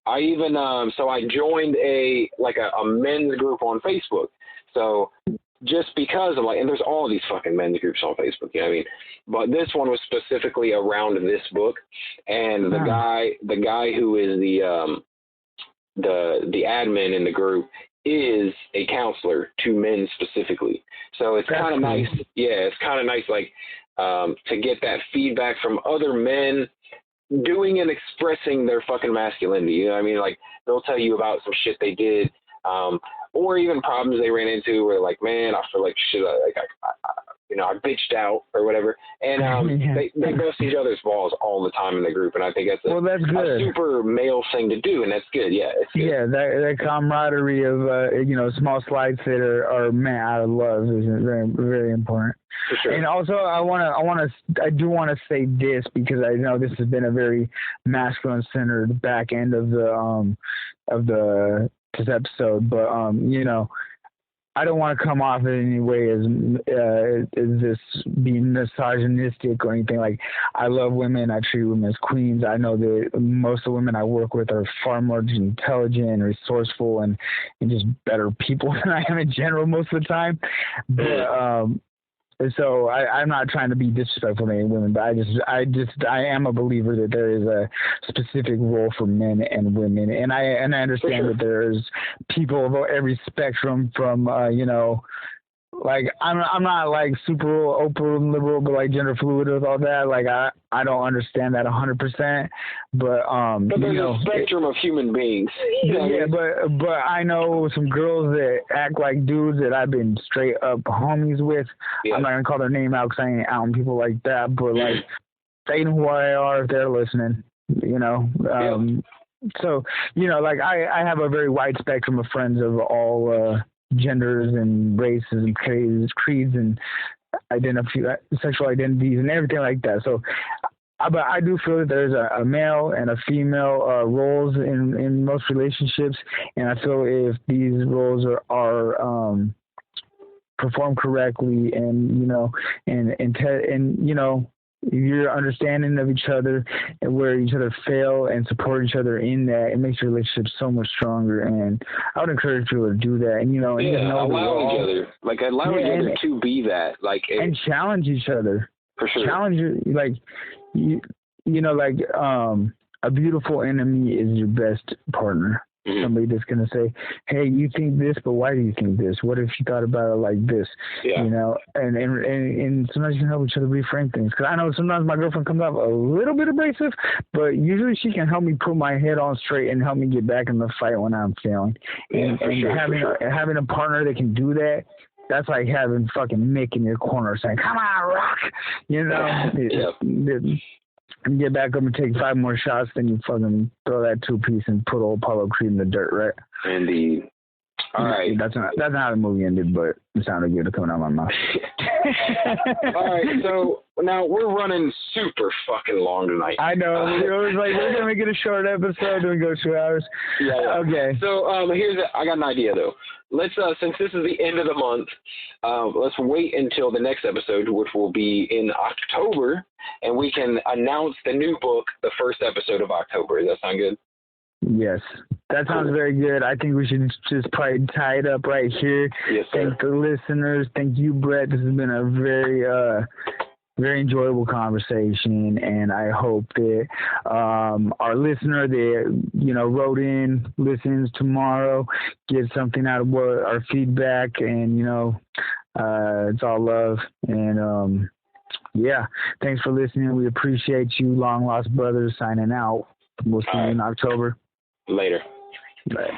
[SPEAKER 1] I even so I joined a men's group on Facebook. So just because I'm like, and there's all these fucking men's groups on Facebook, you know what I mean? But this one was specifically around this book, and the guy who is the admin in the group is a counselor to men specifically. So it's kind of nice. Yeah, it's kind of nice, like, to get that feedback from other men doing and expressing their fucking masculinity. You know what I mean? Like, they'll tell you about some shit they did, or even problems they ran into where, like, man, I feel like shit, I bitched out or whatever. And they bust each other's balls all the time in the group. And I think that's a super male thing to do. And that's good. Yeah, it's good. Yeah,
[SPEAKER 2] that camaraderie of, small slights that are meant out of love is very, very important.
[SPEAKER 1] For sure.
[SPEAKER 2] And also, I do want to say this, because I know this has been a very masculine-centered back end of this episode, but I don't want to come off in any way as this being misogynistic or anything. Like, I love women. I treat women as queens. I know that most of the women I work with are far more intelligent and resourceful and just better people than I am in general most of the time. But so I'm not trying to be disrespectful to any women, but I am a believer that there is a specific role for men and women, and I understand that there's people of every spectrum from like I'm not like super open liberal, but like gender fluid with all that. Like I don't understand that 100%, but
[SPEAKER 1] there's a spectrum of human beings.
[SPEAKER 2] Yeah, but I know some girls that act like dudes that I've been straight up homies with. Yeah. I'm not gonna call their name out because I ain't outing people like that, but like they know who I are if they're listening. So like I have a very wide spectrum of friends of all genders and races and creeds and sexual identities and everything like that. So, but I do feel that there's a male and a female roles in most relationships, and I feel if these roles are performed correctly, and you're understanding of each other and where each other fail and support each other in that, it makes your relationship so much stronger. And I would encourage people to do that. And
[SPEAKER 1] allow each other, like allow each other to be that, like,
[SPEAKER 2] and challenge each other.
[SPEAKER 1] For sure.
[SPEAKER 2] Challenge, like a beautiful enemy is your best partner. Mm-hmm. Somebody that's going to say, hey, you think this, but why do you think this? What if you thought about it like this?
[SPEAKER 1] Yeah.
[SPEAKER 2] And sometimes you can help each other reframe things. Because I know sometimes my girlfriend comes off a little bit abrasive, but usually she can help me put my head on straight and help me get back in the fight when I'm failing. And having a partner that can do that, that's like having fucking Mick in your corner saying, come on, rock. And get back up and take 5 more shots, then you fucking throw that 2-piece and put old Apollo Creed in the dirt, right?
[SPEAKER 1] Indeed. All right.
[SPEAKER 2] That's not how the movie ended, but it sounded good coming out of my mouth.
[SPEAKER 1] All right, so now we're running super fucking long tonight.
[SPEAKER 2] I know. It was like, we're going to make it a short episode, then we go 2 hours.
[SPEAKER 1] Yeah.
[SPEAKER 2] Okay.
[SPEAKER 1] So I got an idea, though. Let's, since this is the end of the month, let's wait until the next episode, which will be in October, and we can announce the new book the first episode of October. Does that sound good?
[SPEAKER 2] Yes, that sounds very good. I think we should just probably tie it up right here.
[SPEAKER 1] Yes, sir.
[SPEAKER 2] Thank the listeners. Thank you, Brett. This has been a very, very enjoyable conversation, and I hope that our listener that wrote in, listens tomorrow, gets something out of our feedback, and it's all love. And thanks for listening. We appreciate you. Long Lost Brothers signing out. We'll see you in October.
[SPEAKER 1] Later.
[SPEAKER 2] Bye.